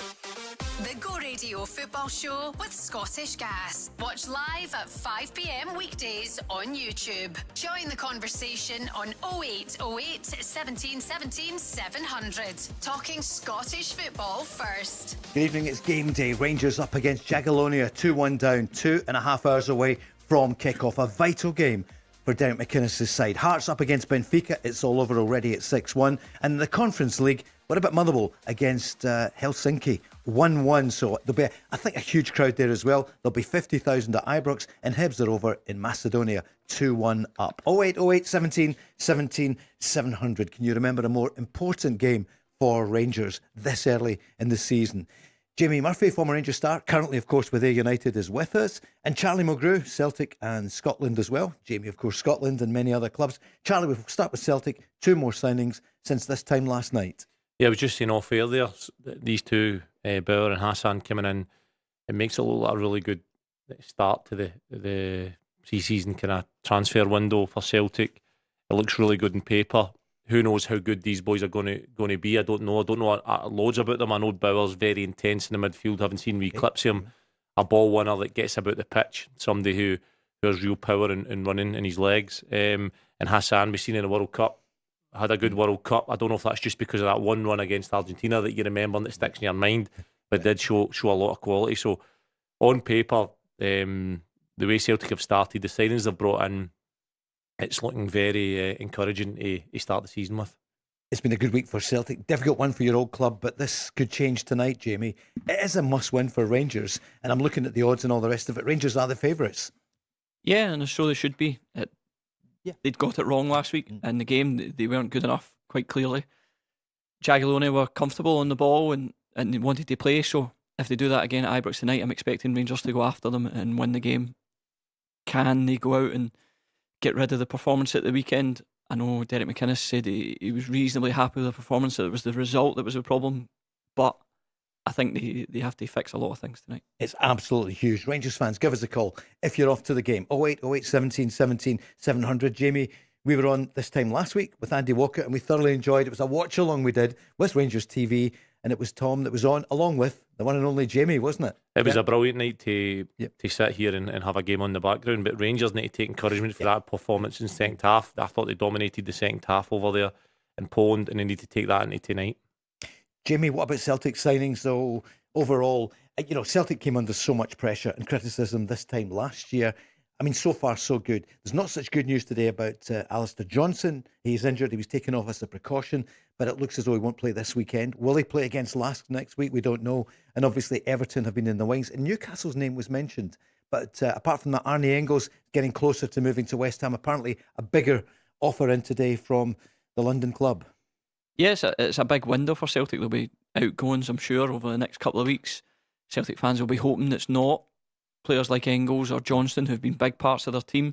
The Go Radio Football Show with Scottish Gas. Watch live at 5 p.m. weekdays on YouTube. Join the conversation on 0808 17 17 700. Talking Scottish football first. Good evening, it's game day. Rangers up against Jagiellonia, 2-1 down, 2.5 hours away from kick-off. A vital game for Derek McInnes' side. Hearts up against Benfica, it's all over already at 6-1. And in the Conference League, what about Motherwell against Helsinki? 1-1, so there'll be, I think, a huge crowd there as well. There'll be 50,000 at Ibrox, and Hibs are over in Macedonia, 2-1 up. 0808 17 17 700. Can you remember a more important game for Rangers this early in the season? Jamie Murphy, former Rangers star, currently, of course, with Ayr United, is with us. And Charlie Mulgrew, Celtic and Scotland as well. Jamie, of course, Scotland and many other clubs. Charlie, we'll start with Celtic. 2 more signings since this time last night. Yeah, I was just saying off air there, these two, Bauer and Hassan coming in, it makes it look like a really good start to the pre-season kind of transfer window for Celtic. It looks really good on paper. Who knows how good these boys are going to be? I don't know loads about them. I know Bauer's very intense in the midfield. Haven't seen wee clips of him. A ball winner that gets about the pitch. Somebody who has real power and running in his legs. And Hassan, we've seen in the World Cup, had a good World Cup. I don't know if that's just because of that one run against Argentina that you remember and that sticks in your mind, but did show a lot of quality. So on paper, the way Celtic have started, the signings they've brought in, it's looking very encouraging to start the season with. It's been a good week for Celtic. Difficult one for your old club, but this could change tonight, Jamie. It is a must-win for Rangers, and I'm looking at the odds and all the rest of it. Rangers are the favourites. Yeah, and so they should be. They'd got it wrong last week in the game. They weren't good enough, quite clearly. Jagiellonia were comfortable on the ball and they wanted to play, so if they do that again at Ibrox tonight, I'm expecting Rangers to go after them and win the game. Can they go out and get rid of the performance at the weekend? I know Derek McInnes said he was reasonably happy with the performance, that it was the result that was the problem, but I think they have to fix a lot of things tonight. It's absolutely huge. Rangers fans, give us a call if you're off to the game. 0808 17 17 700. Jamie, we were on this time last week with Andy Walker and we thoroughly enjoyed it. It was a watch along we did with Rangers TV, and it was Tom that was on along with the one and only Jamie, wasn't it? It was a brilliant night to sit here and have a game on the background, but Rangers need to take encouragement for that performance in the second half. I thought they dominated the second half over there in Poland, and they need to take that into tonight. Jamie, what about Celtic signings though? Overall, Celtic came under so much pressure and criticism this time last year. I mean, so far so good. There's not such good news today about Alistair Johnson. He's injured. He was taken off as a precaution, but it looks as though he won't play this weekend. Will he play against Lask next week? We don't know. And obviously Everton have been in the wings. And Newcastle's name was mentioned. But apart from that, Arnie Engels getting closer to moving to West Ham. Apparently a bigger offer in today from the London club. Yes, it's a big window for Celtic. There'll be outgoings, I'm sure, over the next couple of weeks. Celtic fans will be hoping it's not players like Engels or Johnston who've been big parts of their team.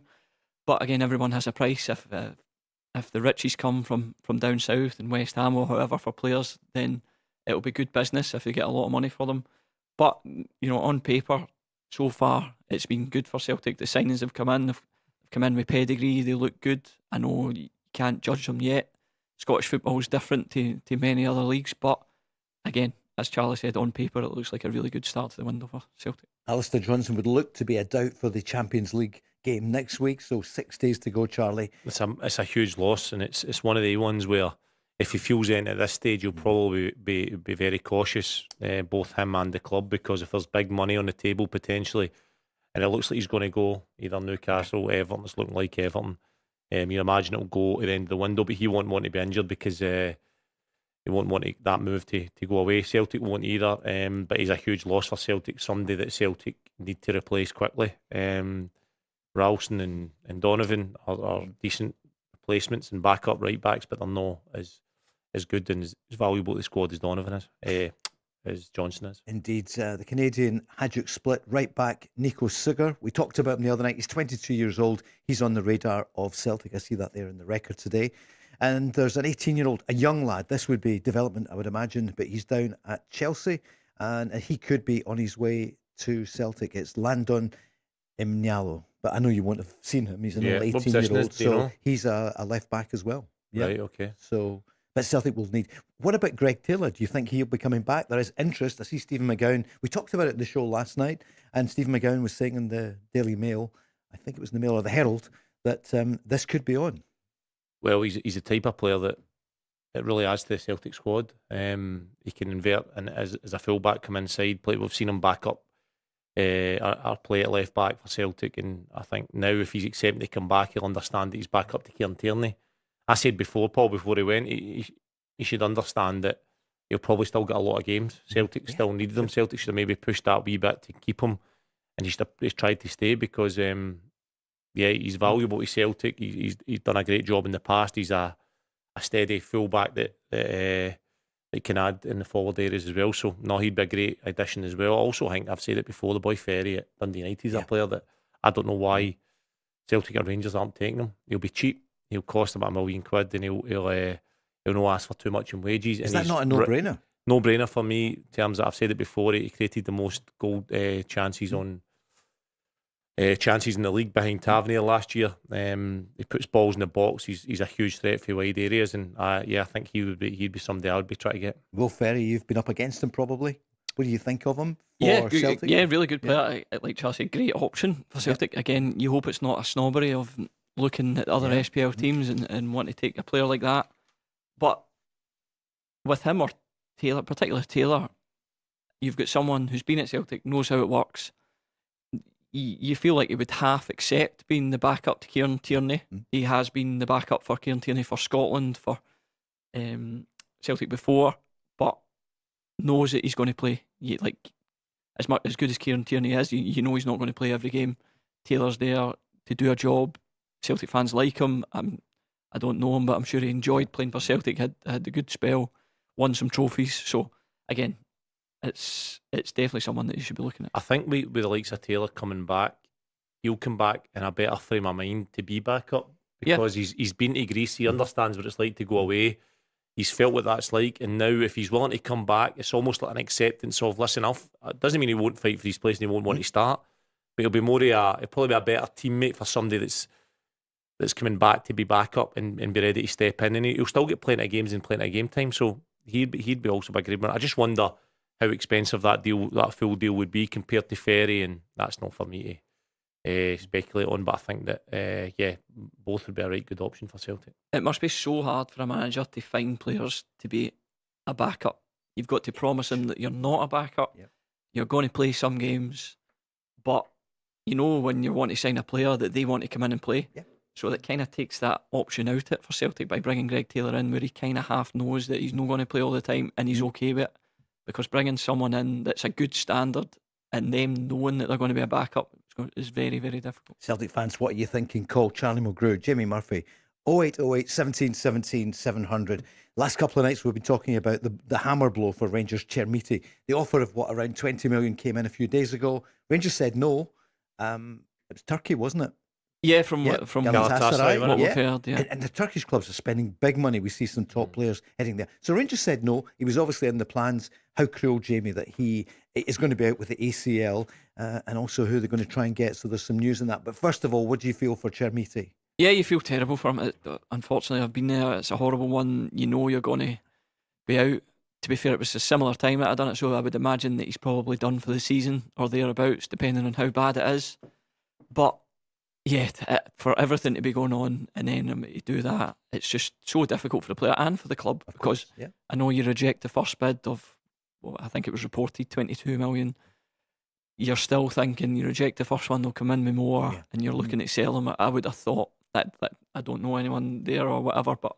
But again, everyone has a price. If the riches come from down south and West Ham or however for players, then it'll be good business if they get a lot of money for them. But, on paper, so far, it's been good for Celtic. The signings have come in. They've come in with pedigree. They look good. I know you can't judge them yet. Scottish football is different to many other leagues, but again, as Charlie said, on paper it looks like a really good start to the window for Celtic. Alistair Johnson would look to be a doubt for the Champions League game next week, so 6 days to go, Charlie. It's a huge loss, and it's one of the ones where if he feels in at this stage, he'll probably be very cautious, both him and the club, because if there's big money on the table potentially, and it looks like he's going to go either Newcastle, Everton, it's looking like Everton. You imagine it'll go at the end of the window, but he won't want to be injured because he won't want that move to go away. Celtic won't either, but he's a huge loss for Celtic, somebody that Celtic need to replace quickly. Ralston and Donovan are decent replacements and backup right backs, but they're not as good and as valuable to the squad as Donovan is. As Johnson is. Indeed. The Canadian Hajduk split right back Nico Sugar. We talked about him the other night. He's 22 years old. He's on the radar of Celtic. I see that there in the record today. And there's an 18-year-old, a young lad. This would be development, I would imagine, but he's down at Chelsea and he could be on his way to Celtic. It's Landon Imnyalo. But I know you won't have seen him. He's an 18-year-old. So he's a left back as well. Yeah. Right, okay. So, but Celtic will need. What about Greg Taylor? Do you think he'll be coming back? There is interest. I see Stephen McGowan. We talked about it at the show last night, and Stephen McGowan was saying in the Daily Mail, I think it was in the Mail or the Herald, that this could be on. Well, he's the type of player that it really adds to the Celtic squad. He can invert and as a fullback come inside, play. We've seen him back up our play at left back for Celtic, and I think now if he's accepting to come back, he'll understand that he's back up to Kieran Tierney. I said before, Paul, before he went, he should understand that he'll probably still get a lot of games. Celtic still needed him. Celtic should have maybe pushed that wee bit to keep him, and he's tried to stay because he's valuable to Celtic. He's done a great job in the past. He's a steady fullback that can add in the forward areas as well. So no, he'd be a great addition as well. Also, I think I've said it before, the boy Ferry at Dundee United is a player that I don't know why Celtic or Rangers aren't taking him. He'll be cheap. He'll cost about £1 million, and he'll not ask for too much in wages. Is that not a no-brainer? No-brainer for me. In terms of, I've said it before, he created the most goal chances on. Chances in the league behind Tavernier last year. He puts balls in the box. He's a huge threat for wide areas, and I think he'd be somebody I would be trying to get. Will Ferry, you've been up against him probably. What do you think of him for Celtic? Yeah, really good player. Like Chelsea, great option for Celtic. Again, you hope it's not a snobbery of looking at other SPL teams and wanting to take a player like that. But with him or Taylor, particularly Taylor, you've got someone who's been at Celtic, knows how it works. You feel like he would half accept being the backup to Kieran Tierney. He has been the backup for Kieran Tierney for Scotland, for Celtic before, but knows that he's going to play. As good as Kieran Tierney is, you know he's not going to play every game. Taylor's there to do a job. Celtic fans like him. I don't know him, but I'm sure he enjoyed playing for Celtic, had a good spell, won some trophies. So again, it's definitely someone that you should be looking at. I think with the likes of Taylor coming back, he'll come back in a better frame of mind to be back up because he's been to Greece. He understands what it's like to go away. He's felt what that's like, and now if he's willing to come back, it's almost like an acceptance of listen. It doesn't mean he won't fight for his place and he won't want to start, but he'll be more he'll probably be a better teammate for somebody that's coming back to be back up and be ready to step in, and he'll still get plenty of games and plenty of game time. So he'd be also a great one. I just wonder how expensive that full deal would be compared to Ferry, and that's not for me to speculate on, but I think that both would be a right good option for Celtic. It must be so hard for a manager to find players to be a backup. You've got to promise him that you're not a backup. You're going to play some games, but you know when you want to sign a player that they want to come in and play. So that kind of takes that option out it for Celtic by bringing Greg Taylor in, where he kind of half knows that he's not going to play all the time and he's okay with it. Because bringing someone in that's a good standard and them knowing that they're going to be a backup is very, very difficult. Celtic fans, what are you thinking? Call Charlie Mulgrew, Jamie Murphy, 0808 17 17 700. Last couple of nights we've been talking about the hammer blow for Rangers Chermiti. The offer of around 20 million came in a few days ago. Rangers said no. It was Turkey, wasn't it? Yeah, from Galatasaray, what we've heard. And the Turkish clubs are spending big money. We see some top players heading there. So Rangers said no. He was obviously in the plans. How cruel, Jamie, that he is going to be out with the ACL, and also who they're going to try and get. So there's some news on that. But first of all, what do you feel for Chermiti? Yeah, you feel terrible for him. Unfortunately, I've been there. It's a horrible one. You know you're going to be out. To be fair, it was a similar time that I'd done it, so I would imagine that he's probably done for the season or thereabouts, depending on how bad it is. But yeah, for everything to be going on and then to do that, it's just so difficult for the player and for the club, because I know you reject the first bid of, I think it was reported 22 million. You're still thinking you reject the first one, they'll come in with more, and you're looking at sell them. I would have thought that I don't know anyone there or whatever, but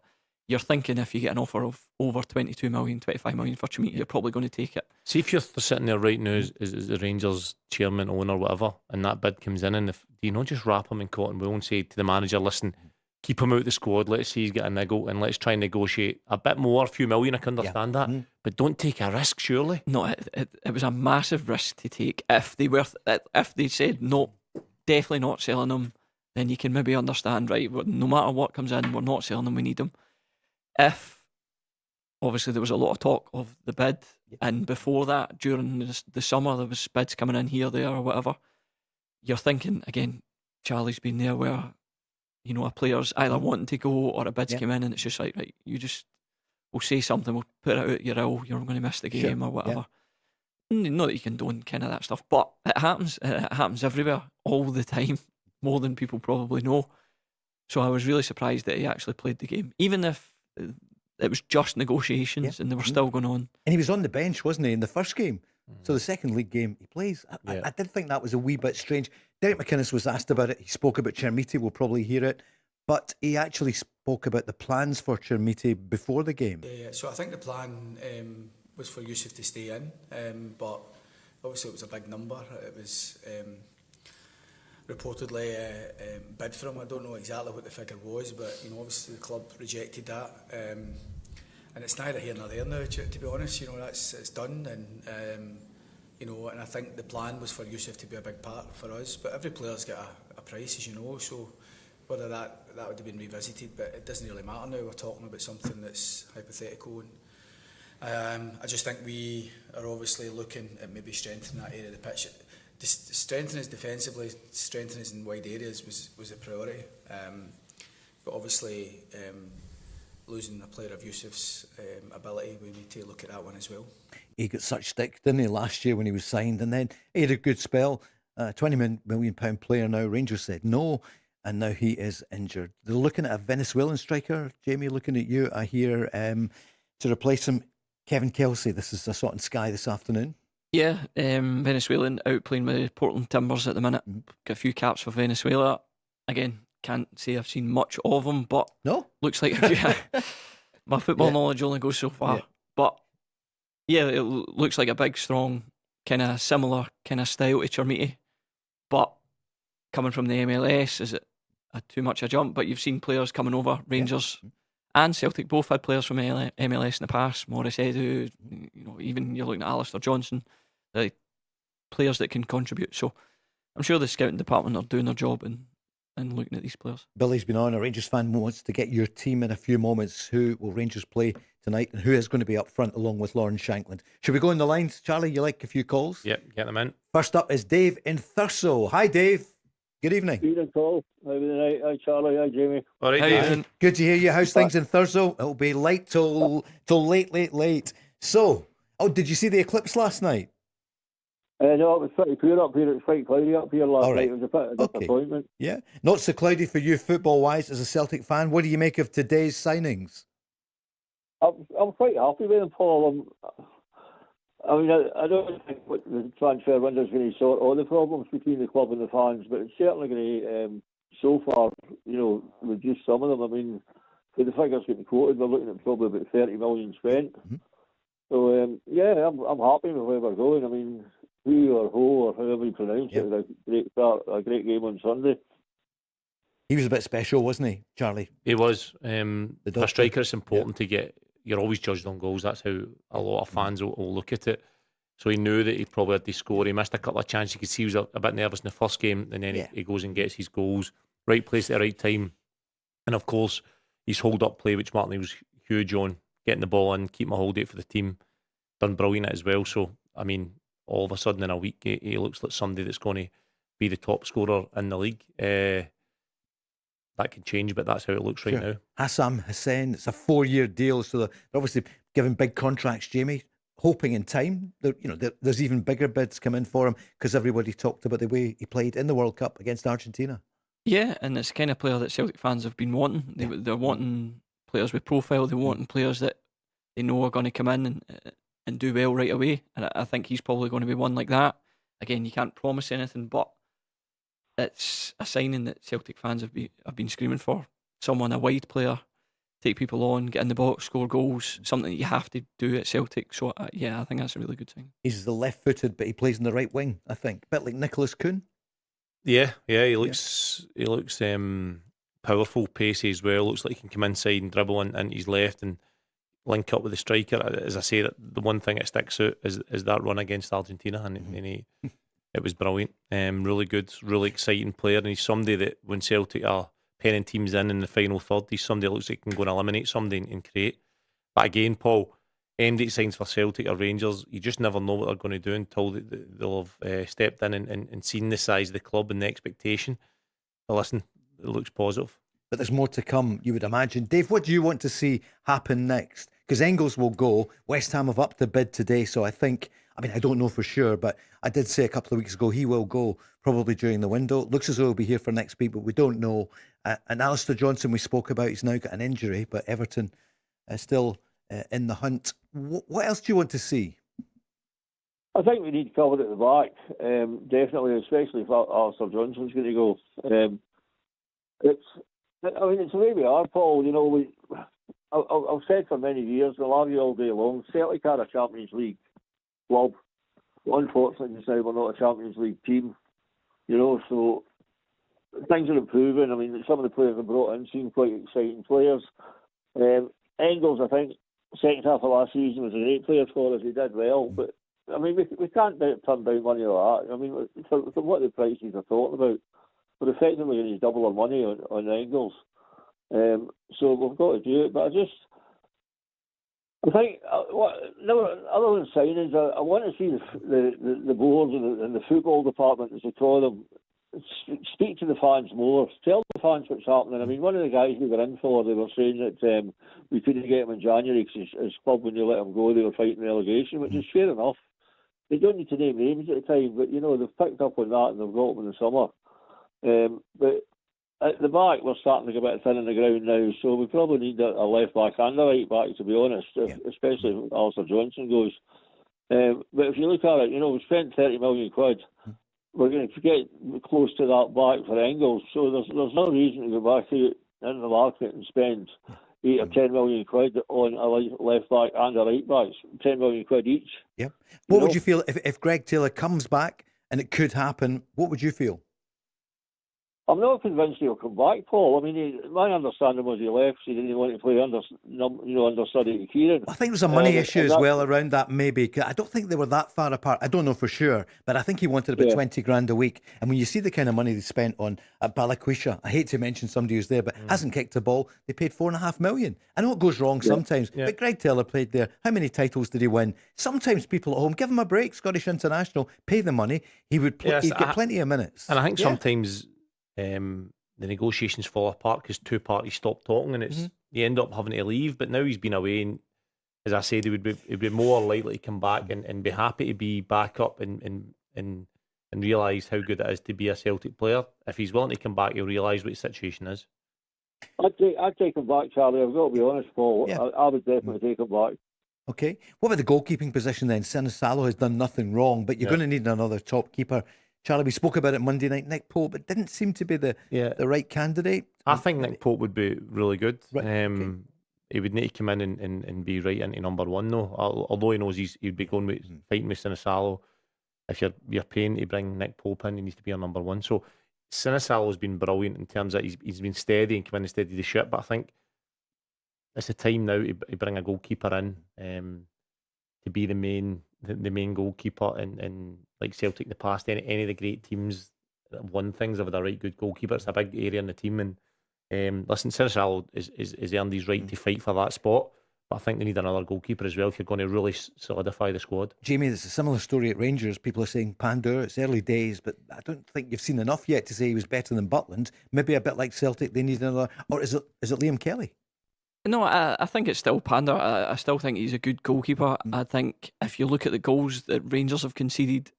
you're thinking if you get an offer of over 22 million, 25 million for Chermiti, you're probably going to take it. See if you're sitting there right now as the Rangers chairman, owner, whatever, and that bid comes in, and do you not just wrap him in cotton wool and say to the manager, listen, keep him out the squad, let's see he's got a niggle, and let's try and negotiate a bit more, a few million, I can understand that, but don't take a risk, surely. No, it was a massive risk to take. If they said no, definitely not selling him, then you can maybe understand, right, no matter what comes in, we're not selling him, we need him. If obviously there was a lot of talk of the bid, and before that, during the summer, there was bids coming in here, there, or whatever, you're thinking, again, Charlie's been there where, you know, a player's either wanting to go or a bid's come in, and it's just like, right, you just we'll say something, we'll put it out, you're ill, you're going to miss the game or whatever. Not that you condone kind of that stuff, but it happens. It happens everywhere, all the time, more than people probably know. So I was really surprised that he actually played the game, even if it was just negotiations and they were still going on. And he was on the bench, wasn't he, in the first game? So the second league game he plays. I did think that was a wee bit strange. Derek McInnes was asked about it. He spoke about Chermiti. We'll probably hear it. But he actually spoke about the plans for Chermiti before the game. So I think the plan was for Yusuf to stay in. But obviously it was a big number. It was reportedly bid for him. I don't know exactly what the figure was, but obviously the club rejected that. And it's neither here nor there now, to be honest. It's done, and and I think the plan was for Yusuf to be a big part for us. But every player's got a price, as you know. So whether that would have been revisited, but it doesn't really matter now. We're talking about something that's hypothetical. And I just think we are obviously looking at maybe strengthening that area of the pitch. Strengthening us defensively, strengthening us in wide areas was a priority. But obviously, losing a player of Yusuf's ability, we need to look at that one as well. He got such stick, didn't he, last year when he was signed, and then he had a good spell. £20 million player now. Rangers said no, and now he is injured. They're looking at a Venezuelan striker. Jamie, looking at you, I hear, to replace him, Kevin Kelsey. This is I saw it on Sky this afternoon. Yeah, Venezuelan out playing with Portland Timbers at the minute. Got a few caps for Venezuela. Again, can't say I've seen much of him, but looks like my football knowledge only goes so far. Yeah. But yeah, it looks like a big, strong, kind of similar kind of style to Chermiti. But coming from the MLS, is it too much a jump? But you've seen players coming over, Rangers and Celtic both had players from MLS in the past. Morris Edu, even you're looking at Alistair Johnson, players that can contribute. So I'm sure the scouting department are doing their job and looking at these players. Billy's been on. A Rangers fan wants to get your team in a few moments. Who will Rangers play tonight, and who is going to be up front along with Lauren Shankland? Should we go in the lines, Charlie? You like a few calls? Yep, get them in. First up is Dave in Thurso. Hi, Dave. Good evening. Evening, Paul. Hi, Charlie. Hi, Jamie. All right, Dave. Good to hear you. How's things in Thurso? It'll be late till late. So, did you see the eclipse last night? No, it was pretty poor up here. It was quite cloudy up here last night. It was a bit of a disappointment. Yeah, not so cloudy for you football-wise as a Celtic fan. What do you make of today's signings? I'm quite happy with them, Paul. I don't think the transfer window is going to sort all the problems between the club and the fans, but it's certainly going to, so far, reduce some of them. I mean, for the figures getting quoted, we're looking at probably about 30 million spent. Mm-hmm. So, I'm happy with where we're going. I mean, who or who or however you pronounce it, was a great start, a great game on Sunday. He was a bit special, wasn't he, Charlie? He was. For a striker, it's important to get. You're always judged on goals. That's how a lot of fans will look at it. So he knew that he probably had to score. He missed a couple of chances. You could see he was a bit nervous in the first game, and then he goes and gets his goals. Right place at the right time. And of course, his hold-up play, which Martin was huge on, getting the ball in, keeping a hold of it for the team, done brilliant as well. So, I mean, all of a sudden in a week, he looks like somebody that's going to be the top scorer in the league. That can change, but that's how it looks right now. Hassam Hussein, it's a 4-year deal, so they're obviously giving big contracts, Jamie, hoping in time. There's even bigger bids come in for him because everybody talked about the way he played in the World Cup against Argentina. Yeah, and it's the kind of player that Celtic fans have been wanting. They're wanting players with profile. They're wanting players that they know are going to come in and do well right away. And I think he's probably going to be one like that. Again, you can't promise anything, but it's a signing that Celtic fans have been screaming for. Someone, a wide player, take people on, get in the box, score goals, something that you have to do at Celtic. So, I think that's a really good thing. He's the left-footed, but he plays in the right wing, I think. A bit like Nicholas Kuhn. Yeah, he looks powerful, pacey as well. Looks like he can come inside and dribble into his left and link up with the striker. As I say, the one thing that sticks out is that run against Argentina, and it was brilliant. Really good, really exciting player, and he's somebody that when Celtic are penning teams in the final third, he's somebody that looks like he can go and eliminate somebody and create. But again, Paul, MD signs for Celtic or Rangers, you just never know what they're going to do until they'll have stepped in and seen the size of the club and the expectation. But listen, it looks positive. But there's more to come, you would imagine. Dave, what do you want to see happen next? because Engels will go. West Ham have upped the bid today, so I don't know for sure, but I did say a couple of weeks ago he will go probably during the window. Looks as though he'll be here for next week, but we don't know. And Alistair Johnson, we spoke about, he's now got an injury, but Everton still in the hunt. What else do you want to see? I think we need cover at the back, definitely, especially if Alistair Johnson's going to go. It's the way we are, Paul. You know, I've said for many years, we'll argue all day long. Celtic are a Champions League club. Unfortunately, just now we're not a Champions League team. You know, so things are improving. I mean, some of the players have brought in seem quite exciting players. Engels, I think, second half of last season was a great player for us. He did well, but I mean, we can't turn down money like that. I mean, for what the prices are talking about, we're effectively going to double our money on Engels. So we've got to do it. But I think, other than signings, I want to see the boards and the football department, as they call them, speak to the fans more. Tell the fans what's happening. I mean, one of the guys we were in for, they were saying that we couldn't get him in January because his club, when you let him go, they were fighting relegation, which is fair enough. They don't need to name names at the time, but, you know, they've picked up on that and they've got him in the summer. But at the back, we're starting to get a bit thin on the ground now, so we probably need a left back and a right back, to be honest, especially if Alistair Johnson goes. But if you look at it, you know, we spent 30 million quid. We're going to get close to that back for Engels, so there's no reason to go back in the market and spend 8 or 10 million quid on a left back and a right back, 10 million quid each. Yep. What would you feel if Greg Taylor comes back and it could happen? What would you feel? I'm not convinced he'll come back, Paul. I mean, my understanding was he left, so he didn't want to play understudy to Kieran. I think there was a money issue as well around that, maybe. I don't think they were that far apart. I don't know for sure, but I think he wanted about 20 grand a week. And when you see the kind of money they spent on at Balikwisha, I hate to mention somebody who's there, but hasn't kicked a ball. They paid $4.5 million. I know it goes wrong sometimes, but Greg Taylor played there. How many titles did he win? Sometimes people at home, give him a break, Scottish International, pay the money. He'd get plenty of minutes. And I think sometimes the negotiations fall apart because two parties stop talking, and you end up having to leave. But now he's been away, and as I said, he'd be more likely to come back and be happy to be back up and realise how good it is to be a Celtic player. If he's willing to come back, he'll realise what his situation is. I'd take him back, Charlie. I've got to be honest, Paul. Yeah. I would definitely take him back. Okay. What about the goalkeeping position then? Sinisalo has done nothing wrong, but you're going to need another top keeper. Charlie, we spoke about it Monday night. Nick Pope, but didn't seem to be the right candidate. I think Nick Pope would be really good. Right. He would need to come in and be right into number one, though. Although he knows he'd be going with fighting with Sinisalo. If you're paying to bring Nick Pope in, he needs to be on number one. So Sinisalo's been brilliant in terms that he's been steady and come in and steady the ship. But I think it's the time now to bring a goalkeeper in to be the main goalkeeper and like Celtic in the past, any of the great teams that have won things have had a right good goalkeeper. It's a big area in the team, and listen, Sinisalo is earned his right to fight for that spot, but I think they need another goalkeeper as well if you're going to really solidify the squad. Jamie, there's a similar story at Rangers. People are saying Pandur, it's early days, but I don't think you've seen enough yet to say he was better than Butland. Maybe a bit like Celtic, they need another, or is it Liam Kelly? No, I think it's still Pander. I still think he's a good goalkeeper. I think if you look at the goals that Rangers have conceded,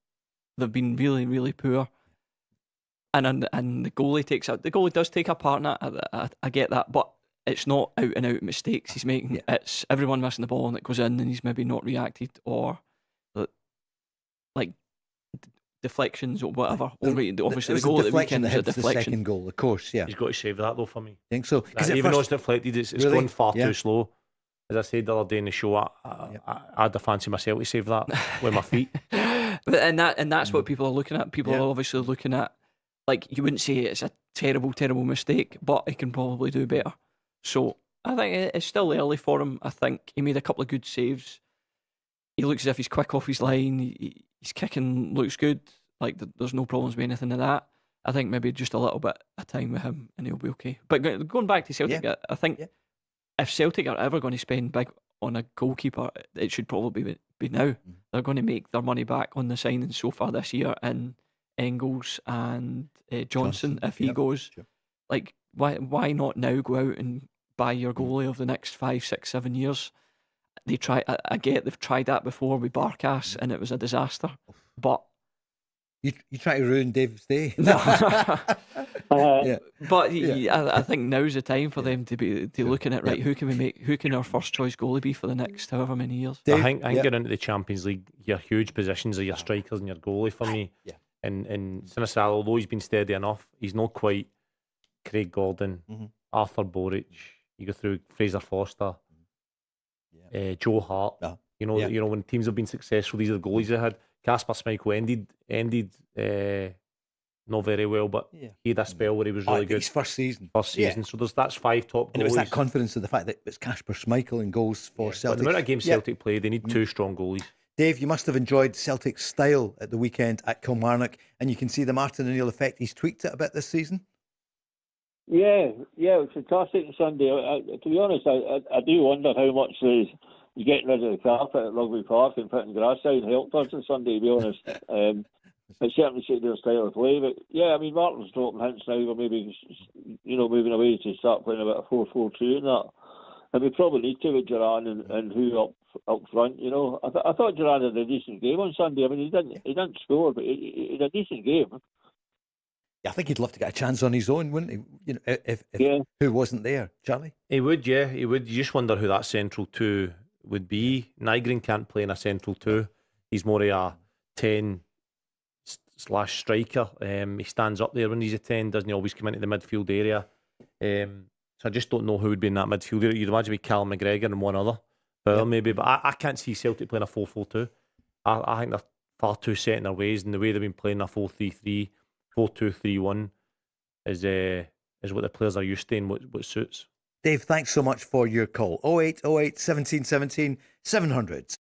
they've been really, really poor. And the goalie does take a part in that. I get that, but it's not out and out mistakes he's making. It's everyone missing the ball and it goes in and he's maybe not reacted, or like deflections or whatever. Obviously, the goal at the weekend is a deflection. The second goal, of course, yeah. He's got to save that though for me. I think so. Even though it's deflected, it's really? Going far too slow. As I said the other day in the show, I had to fancy myself to save that with my feet. And that's what people are looking at. People are obviously looking at, like, you wouldn't say it's a terrible, terrible mistake, but he can probably do better. So I think it's still early for him. I think he made a couple of good saves. He looks as if he's quick off his line. His kicking looks good. Like, there's no problems with anything of that. I think maybe just a little bit of time with him and he'll be okay. But going back to Celtic, I think if Celtic are ever going to spend big on a goalkeeper, it should probably be now. They're going to make their money back on the signings so far this year in Engels and Johnson if he goes. Sure. Like, why not now go out and buy your goalie of the next 5, 6, 7 years? they try. I get they've tried that before with Barkas, and it was a disaster. But You try to ruin Dave's day. no, Yeah. but I think now's the time for them to be looking at, right, who can our first choice goalie be for the next however many years. Dave, I think getting into the Champions League, your huge positions are your strikers and your goalie for me. Yeah. And Sinisal, although he's been steady enough, he's not quite Craig Gordon, Arthur Boric. You go through Fraser Foster, Joe Hart. You know when teams have been successful, these are the goalies they had. Kasper Schmeichel ended not very well, but he had a spell where he was really good. His first season. So that's 5 top goalies. And it was that confidence of the fact that it's Kasper Schmeichel in goals for Celtic. But the amount of games Celtic play, they need 2 strong goalies. Dave, you must have enjoyed Celtic's style at the weekend at Kilmarnock, and you can see the Martin O'Neill effect. He's tweaked it a bit this season. Yeah, it was fantastic Sunday. To be honest, I do wonder how much the getting rid of the carpet at Rugby Park and putting grass down helped us on Sunday, to be honest. It certainly suited their style of play. But yeah, I mean, Martin's dropping hints now, or maybe, moving away to start playing a bit of 4-4-2 and that. And we probably need to with Duran and who up front. I thought Duran had a decent game on Sunday. I mean, he didn't score, but he had a decent game. Yeah, I think he'd love to get a chance on his own, wouldn't he? If who wasn't there, Charlie? He would, yeah, he would. You just wonder who that central 2 would be. Nygren can't play in a central 2. He's more of a 10/striker. He stands up there when he's a 10, doesn't he always come into the midfield area? So I just don't know who would be in that midfield area. You'd imagine with Callum McGregor and one other. Maybe, but I can't see Celtic playing a 4-4-2. I think they're far too set in their ways, and the way they've been playing a 4-3-3, 4-2-3-1 is what the players are used to and what suits. Dave, thanks so much for your call. 0808 17 17 700.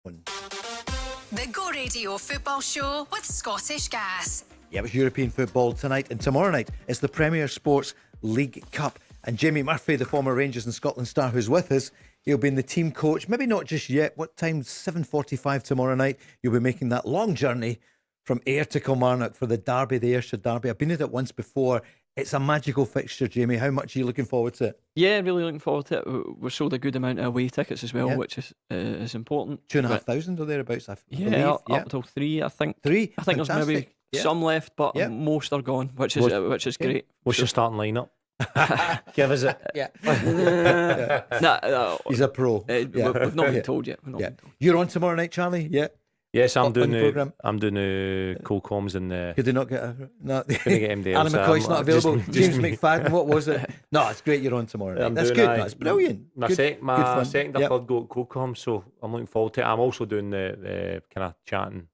The Go Radio Football Show with Scottish Gas. Yeah, it was European football tonight, and tomorrow night is the Premier Sports League Cup. And Jamie Murphy, the former Rangers and Scotland star who's with us, he'll be in the team coach. Maybe not just yet. What time? 7:45 tomorrow night. You'll be making that long journey from Ayr to Kilmarnock for the Derby, the Ayrshire Derby. I've been at it once before. It's a magical fixture, Jamie. How much are you looking forward to it? Yeah, really looking forward to it. We're sold a good amount of away tickets as well, Yeah. which is important. 2,500 or thereabouts, I Yeah, believe. up till 3, I think. 3? I think there's maybe Fantastic. Yeah. some left, but Yeah. most are gone, which is great. What's your starting lineup? Give us it. Yeah. Nah, He's a pro. we've not been told yet. We've not Yeah. been told. You're on tomorrow night, Charlie? Yeah. Yes, I'm On doing the the programme? I'm doing the co-coms and the. Could they not get a... No. Couldn't get MD Anna else, McCoy's not available. just James me. McFadden, what was it? No, it's great you're on tomorrow night. I'm That's doing good. aye. That's brilliant. My, Good- sec- good my fun. second or Yep. third go to co-com, so I'm looking forward to it. I'm also doing the kind of chatting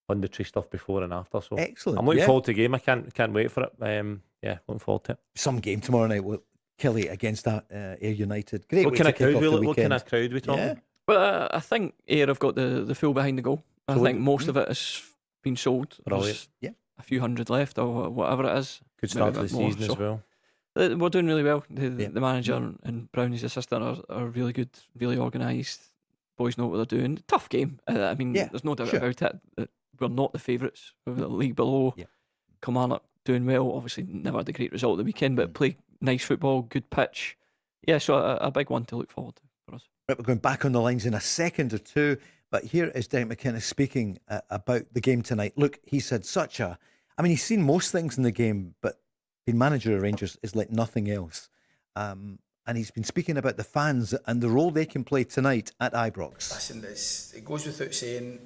punditry stuff before and after. So Excellent. I'm looking Yeah. forward to the game. I can't wait for it. Yeah, looking forward to it. Some game tomorrow night with Kelly against that Ayr United. Great What way kind to of kick crowd? off the What weekend. kind of crowd we talking? Yeah. But I think Ayr have got the full behind the goal. I So think what- most of it has been sold. Brilliant. There's Yeah. a few hundred left or whatever it is. Good start to Maybe the a bit more, season so- as well. We're doing really well. Yeah. The manager and Brownie's assistant are really good, really organised. Boys know what they're doing. Tough game. I mean, Yeah, there's no doubt sure. about it. We're not the favourites. We're the league below. Yeah. Kilmarnock doing well. Obviously, never had a great result at the weekend, but play nice football, good pitch. Yeah, so a big one to look forward to for us. Right, we're going back on the lines in a second or two, but here is Derek McInnes speaking about the game tonight. Look, he's had he's seen most things in the game, but being manager of Rangers is like nothing else. And he's been speaking about the fans and the role they can play tonight at Ibrox. Listen, it goes without saying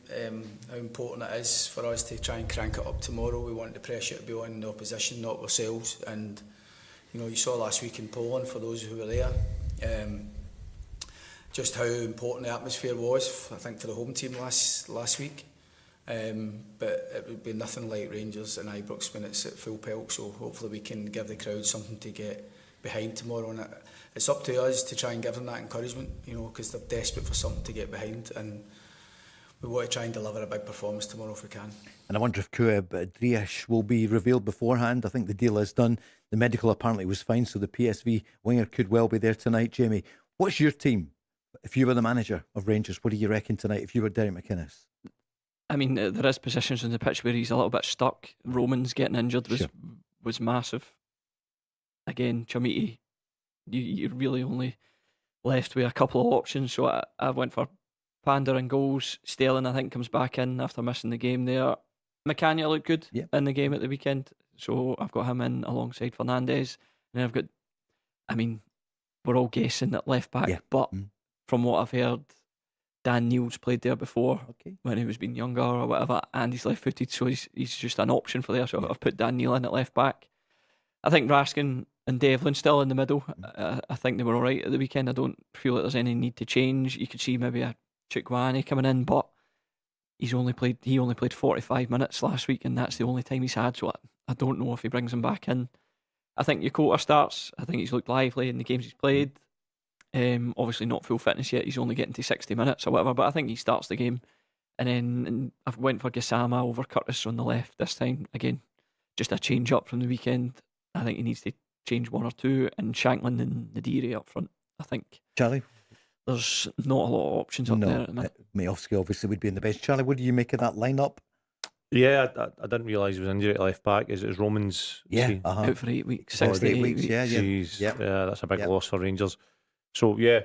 how important it is for us to try and crank it up tomorrow. We want the pressure to be on the opposition, not ourselves. And you saw last week in Poland, for those who were there, just how important the atmosphere was. I think for the home team last week. But it would be nothing like Rangers and Ibrox when it's at full pelt. So hopefully we can give the crowd something to get behind tomorrow, and it's up to us to try and give them that encouragement, because they're desperate for something to get behind, and we want to try and deliver a big performance tomorrow if we can. And I wonder if Kueb Driash will be revealed beforehand. I think the deal is done. The medical apparently was fine, so the PSV winger could well be there tonight. Jamie, what's your team? If you were the manager of Rangers, what do you reckon tonight if you were Derek McInnes? I mean, there is positions on the pitch where he's a little bit stuck. Roman's getting injured was massive. Again, Chamiti, you're really only left with a couple of options. So I went for Pander and goals. Sterling, I think, comes back in after missing the game there. McCann looked good in the game at the weekend. So I've got him in alongside Fernandes. And then I've got, we're all guessing at left back. But from what I've heard, Dan Neil's played there before when he was being younger or whatever, and he's left footed, so he's just an option for there. So I've put Dan Neil in at left back. I think Raskin and Devlin still in the middle. I think they were all right at the weekend. I don't feel like there's any need to change. You could see maybe a Chukwueze coming in, but he only played 45 minutes last week, and that's the only time he's had. So I don't know if he brings him back in. I think Yokota starts. I think he's looked lively in the games he's played. Obviously not full fitness yet. He's only getting to 60 minutes or whatever, but I think he starts the game. And then I went for Gassama over Curtis on the left this time. Again, just a change up from the weekend. I think he needs to change one or two, and Shanklin and Nadiri up front. I think Charlie? There's not a lot of options up there at the minute. Mayovsky obviously would be in the best. Charlie, what do you make of that lineup? Yeah, I didn't realise he was injured at left back. Is it Romans? Out for 8 weeks, 6 6 to 8 weeks. Yeah. Yeah, that's a big loss for Rangers. So I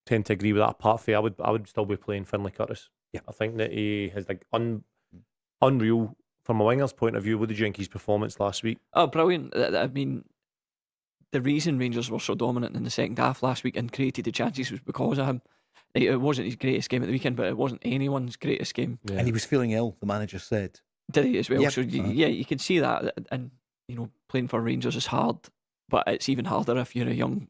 tend to agree with that part. I would still be playing Finlay Curtis. Yeah, I think that he has unreal from a winger's point of view. What did you think his performance last week? Oh, brilliant! I mean, the reason Rangers were so dominant in the second half last week and created the chances was because of him. It wasn't his greatest game at the weekend, but it wasn't anyone's greatest game. Yeah. And he was feeling ill, the manager said. Did he as well? Yep. So you can see that. And playing for Rangers is hard, but it's even harder if you're a young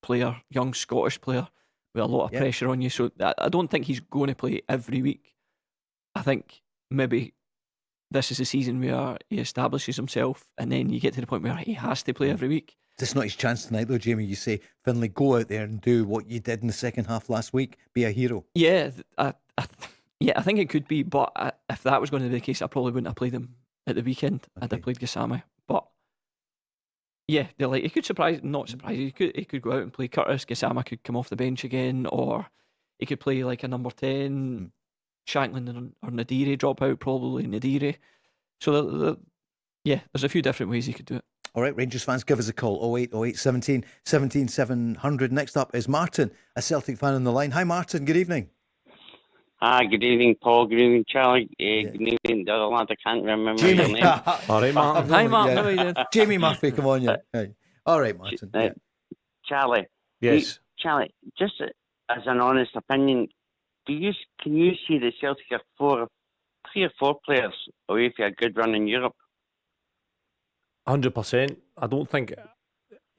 player, young Scottish player with a lot of pressure on you. So I don't think he's going to play every week. I think maybe this is a season where he establishes himself, and then you get to the point where he has to play every week. This is not his chance tonight, though, Jamie. You say, Finlay, go out there and do what you did in the second half last week. Be a hero. Yeah, I think it could be, but if that was going to be the case, I probably wouldn't have played him at the weekend. Okay. I'd have played Gassama. But yeah, they're like, he could not surprise you. He could go out and play Curtis. Gassama could come off the bench again, or he could play like a number 10, Shanklin or Nadiri, drop out probably Nadiri. So there's a few different ways he could do it. All right, Rangers fans, give us a call. 08 17 17 700. Next up is Martin, a Celtic fan on the line. Hi, Martin. Good evening. Hi, good evening, Paul. Good evening, Charlie. Good evening, the other lad. I can't remember your name. All right, Martin. Hi, Martin. How are you doing? Jamie Murphy, come on, yeah. Hey. All right, Martin. Yeah. Charlie. Yes. Charlie, just as an honest opinion, can you see the Celtic are 3 or 4 players away for a good run in Europe? 100%. I don't think,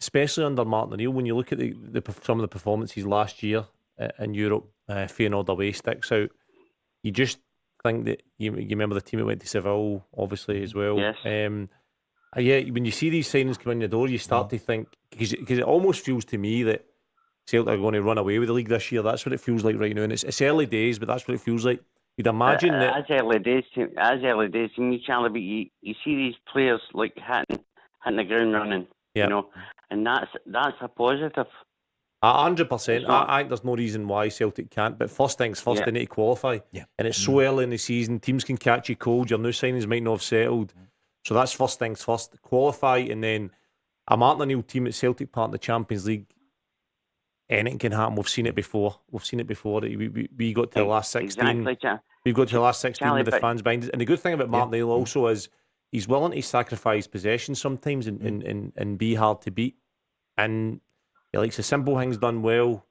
especially under Martin O'Neill, when you look at some of the performances last year in Europe, Feyenoord away sticks out. You just think that you remember the team that went to Seville, obviously, as well. Yes. Yeah, when you see these signings come in the door, you start to think, because it almost feels to me that Celtic are going to run away with the league this year. That's what it feels like right now, and it's early days, but that's what it feels like. You'd imagine that as early days to me, Charlie. But you see these players like hitting the ground running, yeah. You know, and that's a positive. 100%. I think there's no reason why Celtic can't. But first things first, they need to qualify. Yeah. And it's so early in the season. Teams can catch you cold. Your new signings might not have settled. So that's first things first. Qualify, and then a Martin O'Neill team at Celtic Park in the Champions League. Anything can happen. We've seen it before. We got to the last 16. Exactly, We've got to the last 16 Charlie, with the fans behind us. And the good thing about Martin O'Neill also is he's willing to sacrifice possession sometimes and be hard to beat. And he likes the simple things done well.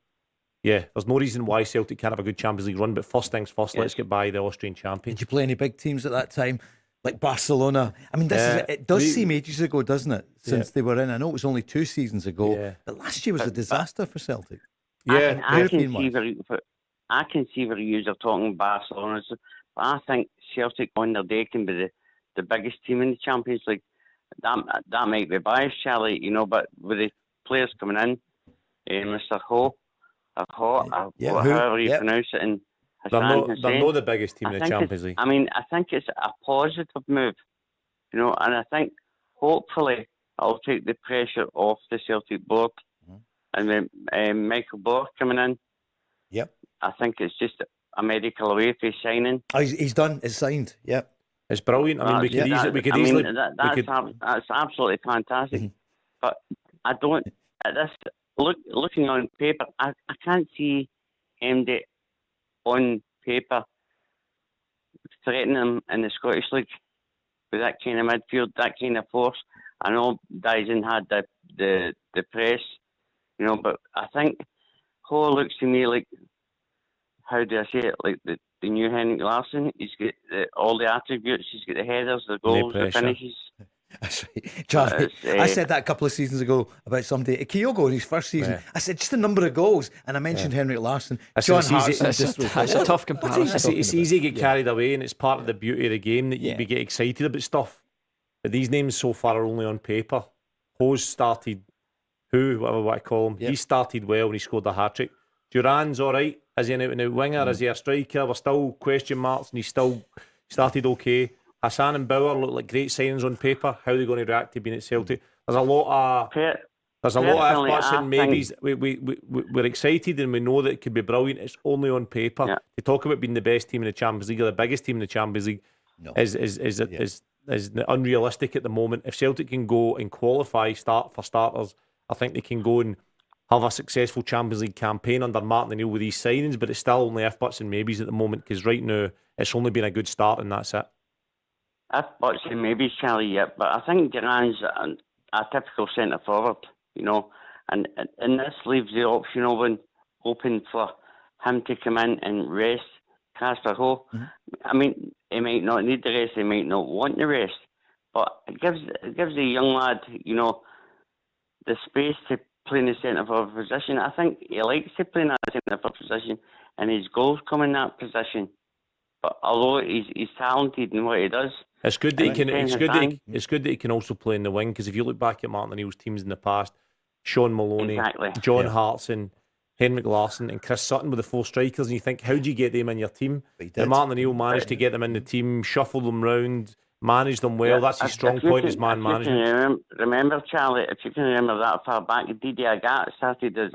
Yeah, there's no reason why Celtic can't have a good Champions League run, but first things first, let's get by the Austrian champions. Did you play any big teams at that time? Like Barcelona? I mean, it does seem ages ago, doesn't it? Since they were in. I know it was only 2 seasons ago, but last year was a disaster for Celtic. Yeah, I can see where you are talking Barcelona, but I think Celtic on their day can be the biggest team in the Champions League. That might be biased, Charlie, you know, but with the players coming in, Mr. however you pronounce it, and they're not the biggest team in the Champions League. I mean, I think it's a positive move, you know, and I think hopefully I'll take the pressure off the Celtic board, and then Michael Bork coming in. Yep. I think it's just a medical away for signing. Oh, he's done. It's signed. Yep. It's brilliant. I mean, that's absolutely fantastic. But I don't. Looking on paper, I can't see MD on paper threatening him in the Scottish League with that kind of midfield, that kind of force. I know Dyson had the press, you know, but I think Ho looks to me like, how do I say it, like the new Henrik Larsson. He's got all the attributes. He's got the headers, the goals, the finishes. That's right. Charlie, I said that a couple of seasons ago about somebody, Kyogo in his first season. I said just the number of goals, and I mentioned Henrik Larsson. John Hartson. That's a tough comparison. It's easy to get carried away, and it's part of the beauty of the game that you get excited about stuff. But these names so far are only on paper. Ho's started, whatever what I call him, he started well and he scored a hat-trick. Duran's all right. Is he an out-and-out winger? Is he a striker? We're still question marks, and he still started okay. Hassan and Bauer look like great signings on paper. How are they going to react to being at Celtic? There's a lot of ifs and maybes. We're excited and we know that it could be brilliant. It's only on paper. To talk about being the best team in the Champions League or the biggest team in the Champions League is unrealistic at the moment. If Celtic can go and qualify, for starters, I think they can go and have a successful Champions League campaign under Martin O'Neill with these signings, but it's still only if buts and maybes at the moment, because right now it's only been a good start and that's it. If buts and maybes, Charlie, but I think Duran's a typical centre forward, you know, and this leaves the option open for him to come in and rest Casper Ho. I mean, he might not need the rest, he might not want the rest, but it gives the young lad, you know, the space to play in the centre forward position. I think he likes to play in that centre forward position, and his goals come in that position. But although he's talented in what he does, It's good that he can. It's It's good that he can also play in the wing, because if you look back at Martin O'Neill's teams in the past, Sean Maloney, Exactly. John Hartson, Henrik Larsson, and Chris Sutton were the 4 strikers, and you think, how do you get them in your team? And Martin O'Neill managed to get them in the team, shuffle them round, manage them well. That's his strong point, is man management. Remember, Charlie, if you can remember that far back, Didier Agathe started as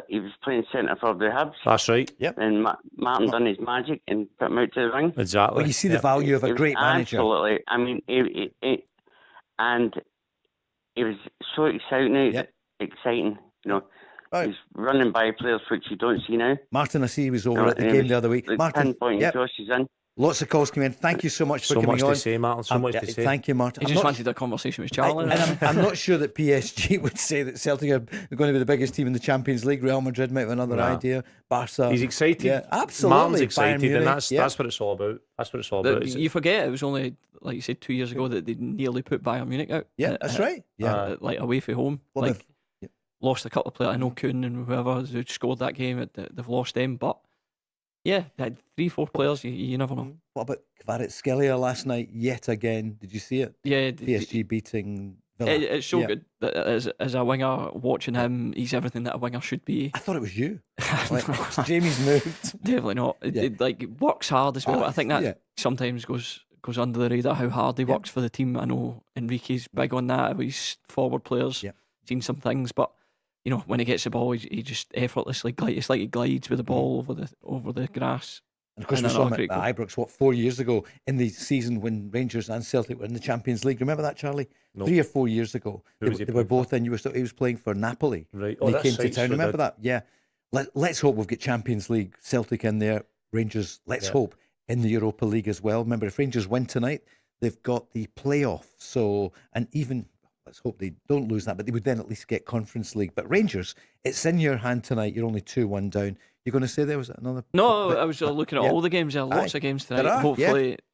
he was playing centre for the Hibs. That's right. Yep. And Martin done his magic and put him out to the ring. Exactly. Well, you see the value of a great manager. Absolutely. I mean, and it was so exciting. Exciting, Right. He's running by players which you don't see now. Martin, I see he was over at the game the other week. Martin, Josh is in. Lots of calls coming in. Thank you so much for So coming much on. to say, Martin. So much to say. Thank you, Martin. He just wanted a conversation with Charlie. I'm not sure that PSG would say that Celtic are going to be the biggest team in the Champions League. Real Madrid might have another idea. Barca. He's excited. Yeah, absolutely. Martin's excited, Bayern and Munich, that's what it's all about. That's what it's all about. You forget it was only, like you said, 2 years ago that they nearly put Bayern Munich out. Yeah, that's right. Yeah, like away from home. Well, Lost a couple of players. I know Cooney and whoever who scored that game. They've lost them, but yeah, they had 3-4 players. You never know. What about Kvaratskhelia last night? Yet again, did you see it? Yeah, PSG beating Villa. It's so good that as a winger, watching him, he's everything that a winger should be. I thought it was you. Jamie's moved. Definitely not. It works hard as well. I think that sometimes goes under the radar how hard he works for the team. I know Enrique's big on that. He's forward players. Seen some things, but when he gets the ball, he just effortlessly glides. It's like he glides with the ball over the grass. And of course, we saw him at Ibrox, 4 years ago in the season when Rangers and Celtic were in the Champions League. Remember that, Charlie? No. 3 or 4 years ago. They were both in. He was playing for Napoli. Right. And he came to town. Remember that? Yeah. Let's hope we've got Champions League, Celtic in there, Rangers, let's hope, in the Europa League as well. Remember, if Rangers win tonight, they've got the playoff. So, and even... let's hope they don't lose that, but they would then at least get Conference League. But Rangers, it's in your hand tonight. You're only 2-1 down. You're going to say there was another? No, I was looking at all the games. There are lots of games tonight.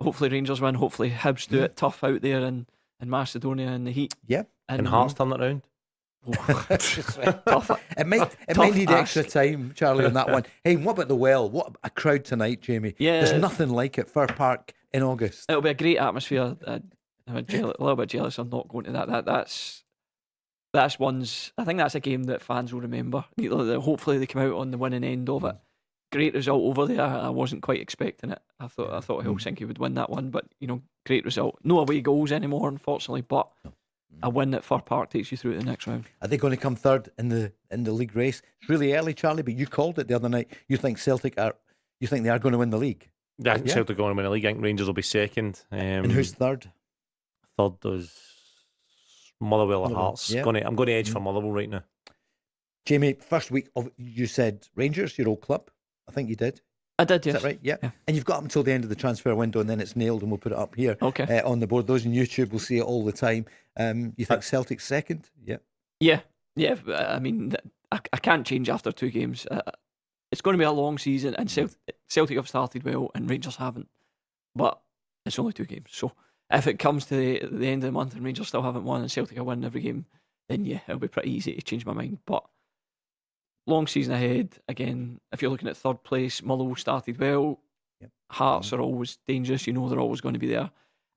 Hopefully Rangers win. Hopefully Hibs do it tough out there in Macedonia in the heat. Yeah, and Hearts turn it around. Tough. It might need extra time, Charlie, on that one. Hey, what about the Well? What a crowd tonight, Jamie. Yeah, there's nothing like it. Fir Park in August. It'll be a great atmosphere. I'm a little bit jealous I'm not going to that. That's one's. I think that's a game that fans will remember. Hopefully they come out on the winning end of it. Great result over there. I wasn't quite expecting it. I thought Helsinki would win that one, but great result. No away goals anymore, unfortunately. But a win at Fir Park takes you through to the next round. Are they going to come third in the league race? It's really early, Charlie, but you called it the other night. You think Celtic are? You think they are going to win the league? I think Celtic are going to win the league. I think Rangers will be second. And who's third? Third is Motherwell or Hearts. Yeah. I'm going to edge for Motherwell right now. Jamie, first week of you said Rangers, your old club. I think you did. I did, yes. Is that right? Yeah. And you've got up until the end of the transfer window, and then it's nailed, and we'll put it up here on the board. Those on YouTube will see it all the time. You think Celtic's second? Yeah. Yeah. I mean, I can't change after 2 games. It's going to be a long season, and Celtic have started well, and Rangers haven't. But it's only 2 games, so if it comes to the end of the month and Rangers still haven't won and Celtic are winning every game, then it'll be pretty easy to change my mind. But long season ahead. Again, if you're looking at third place, Motherwell started well. Hearts are always dangerous. They're always going to be there.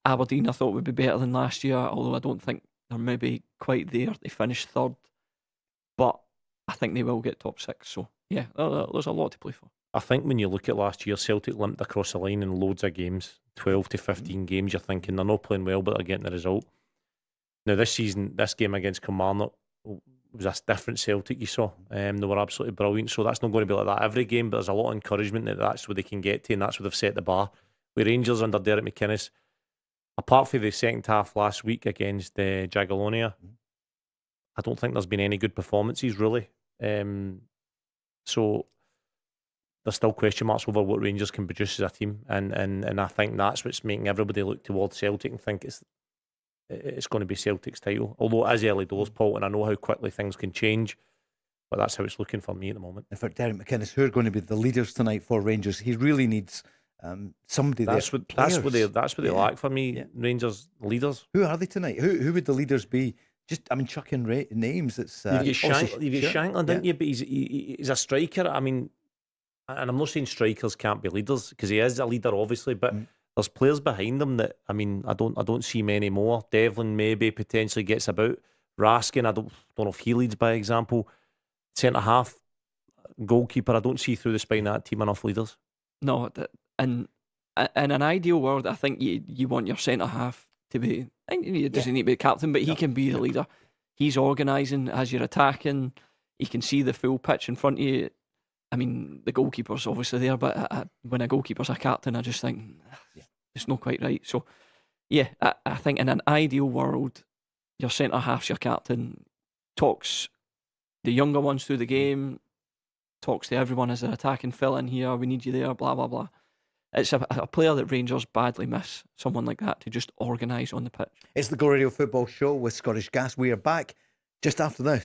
Aberdeen, I thought would be better than last year, although I don't think they're maybe quite there. They finished third, but I think they will get top 6. So yeah, there's a lot to play for. I think when you look at last year, Celtic limped across the line in loads of games, 12 to 15 games. You're thinking they're not playing well, but they're getting the result. Now this season, this game against Kilmarnock was a different Celtic you saw. They were absolutely brilliant. So that's not going to be like that every game, but there's a lot of encouragement that that's where they can get to, and that's where they've set the bar. With Rangers under Derek McInnes, apart from the second half last week against Jagiellonia, I don't think there's been any good performances really. So there's still question marks over what Rangers can produce as a team, and I think that's what's making everybody look towards Celtic and think it's going to be Celtic's title. Although it is early doors, Paul, and I know how quickly things can change, but that's how it's looking for me at the moment. And for Derek McInnes, who are going to be the leaders tonight for Rangers? He really needs somebody. That's what they lack for me. Yeah. Rangers leaders. Who are they tonight? Who would the leaders be? Just chuck in names. It's you get Shankland, didn't you? But he's a striker. I mean, and I'm not saying strikers can't be leaders, because he is a leader, obviously, but there's players behind him that, I mean, I don't see many more. Devlin maybe potentially gets about. Raskin, I don't know if he leads by example. Centre half, goalkeeper, I don't see through the spine of that team enough leaders. No, and in an ideal world, I think you want your centre half to be. I think he doesn't need to be captain, but he can be the leader. He's organising as you're attacking. He can see the full pitch in front of you. I mean, the goalkeeper's obviously there, but when a goalkeeper's a captain, I just think it's not quite right. So, yeah, I think in an ideal world, your centre half's your captain, talks the younger ones through the game, talks to everyone as they're attacking, fill in here, we need you there, blah, blah, blah. It's a player that Rangers badly miss, someone like that to just organise on the pitch. It's the Go Radio Football Show with Scottish Gas. We are back just after this.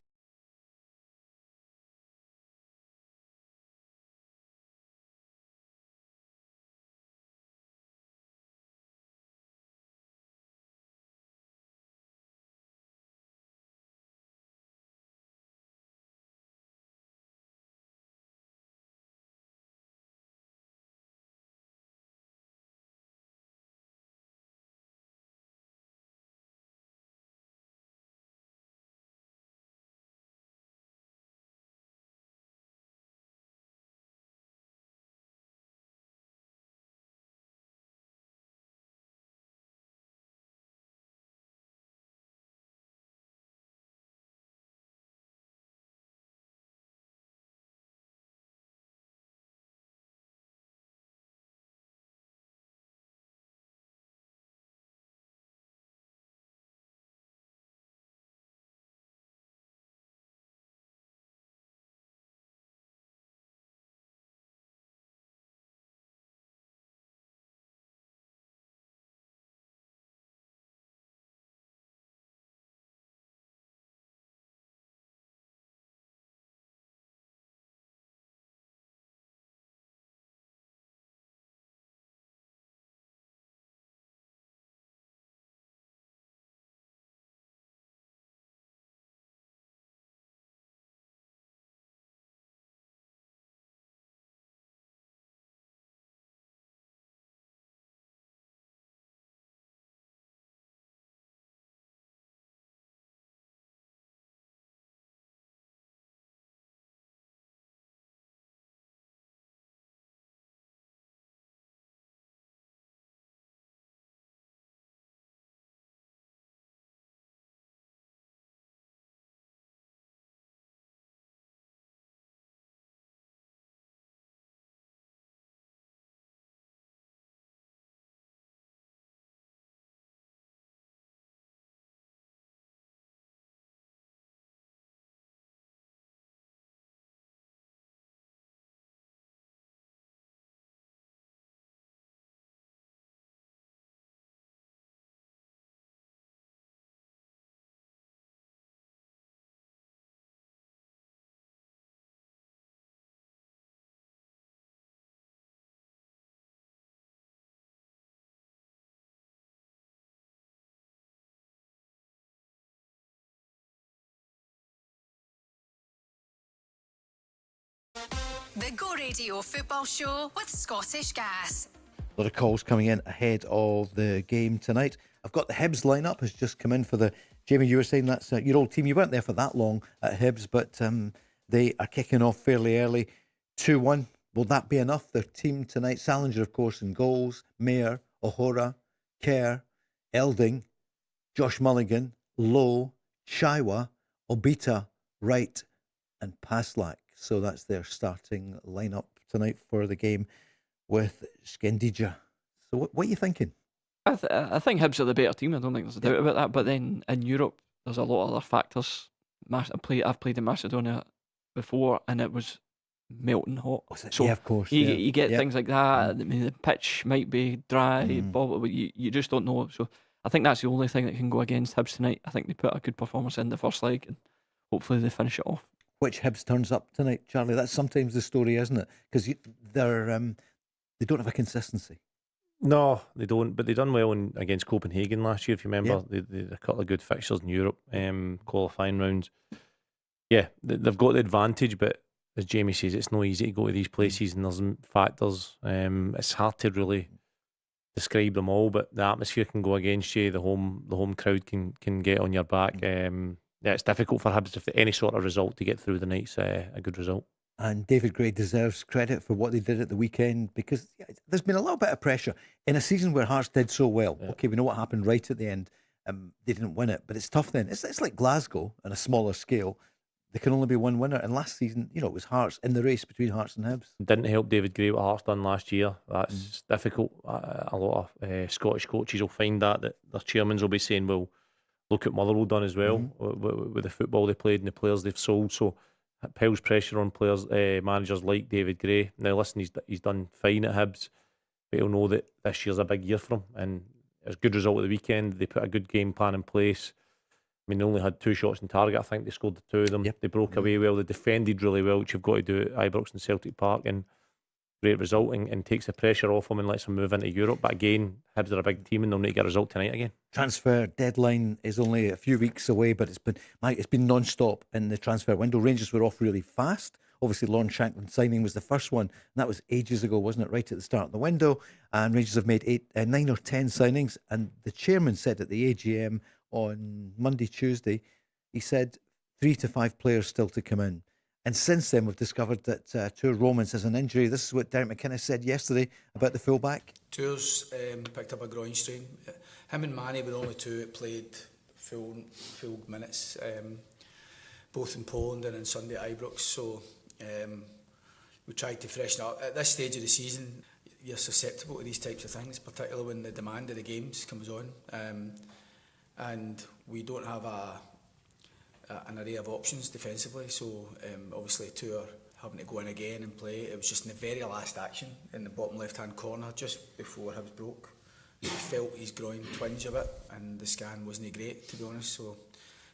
The Go Radio Football Show with Scottish Gas. A lot of calls coming in ahead of the game tonight. I've got the Hibs lineup has just come in for the... Jamie, you were saying that's your old team. You weren't there for that long at Hibs, but they are kicking off fairly early. 2-1. Will that be enough? Their team tonight, Salinger, of course, in goals. Mayer, O'Hora, Kerr, Elding, Josh Mulligan, Lowe, Shiwa, Obita, Wright and Paslak. So that's their starting lineup tonight for the game with Skendija. So what are you thinking? I think Hibs are the better team. I don't think there's a doubt about that. But then in Europe, there's a lot of other factors. I've played in Macedonia before, and it was melting hot. So yeah, of course. You get things like that. I mean, the pitch might be dry, but you just don't know. So I think that's the only thing that can go against Hibs tonight. I think they put a good performance in the first leg, and hopefully they finish it off. Which Hibs turns up tonight, Charlie? That's sometimes the story, isn't it? Because they don't have a consistency. No, they don't. But they done well against Copenhagen last year. If you remember, they had a couple of good fixtures in Europe, qualifying rounds. Yeah, they've got the advantage, but as Jamie says, it's no easy to go to these places, and there's factors. It's hard to really describe them all, but the atmosphere can go against you. The home crowd can get on your back. It's difficult for Hibs if any sort of result to get through the night's a good result. And David Gray deserves credit for what they did at the weekend, because there's been a little bit of pressure in a season where Hearts did so well. Yeah. Okay, we know what happened right at the end. They didn't win it, but it's tough then. It's like Glasgow on a smaller scale. There can only be one winner. And last season, it was Hearts in the race between Hearts and Hibs. Didn't help David Gray what Hearts done last year. That's difficult. A lot of Scottish coaches will find that their chairmen will be saying, well, look at Motherwell done as well with the football they played and the players they've sold. So it piles pressure on players, managers like David Gray. Now listen, he's done fine at Hibs, but he'll know that this year's a big year for him, and it's a good result at the weekend. They put a good game plan in place. I mean, they only had 2 shots on target. I think they scored the 2 of them. Yep. They broke away well. They defended really well, which you've got to do at Ibrox and Celtic Park. And great result, and takes the pressure off them and lets them move into Europe. But again, Hibs are a big team, and they'll need to get a result tonight again. Transfer deadline is only a few weeks away, but it's been non-stop in the transfer window. Rangers were off really fast. Obviously, Lon Shanklin signing was the first one, and that was ages ago, wasn't it? Right at the start of the window. And Rangers have made 9 or 10 signings. And the chairman said at the AGM on Monday, Tuesday, he said 3 to 5 players still to come in. And since then, we've discovered that Tour Romans has an injury. This is what Derek McInnes said yesterday about the fullback. Tour's picked up a groin strain. Him and Manny were the only 2 that played full minutes, both in Poland and on Sunday at Ibrox. So we tried to freshen up. At this stage of the season, you're susceptible to these types of things, particularly when the demand of the games comes on. And we don't have an array of options defensively, so obviously Tour having to go in again and play. It was just in the very last action in the bottom left hand corner just before Hibs broke. He felt his groin twinge a bit, and the scan wasn't great, to be honest, so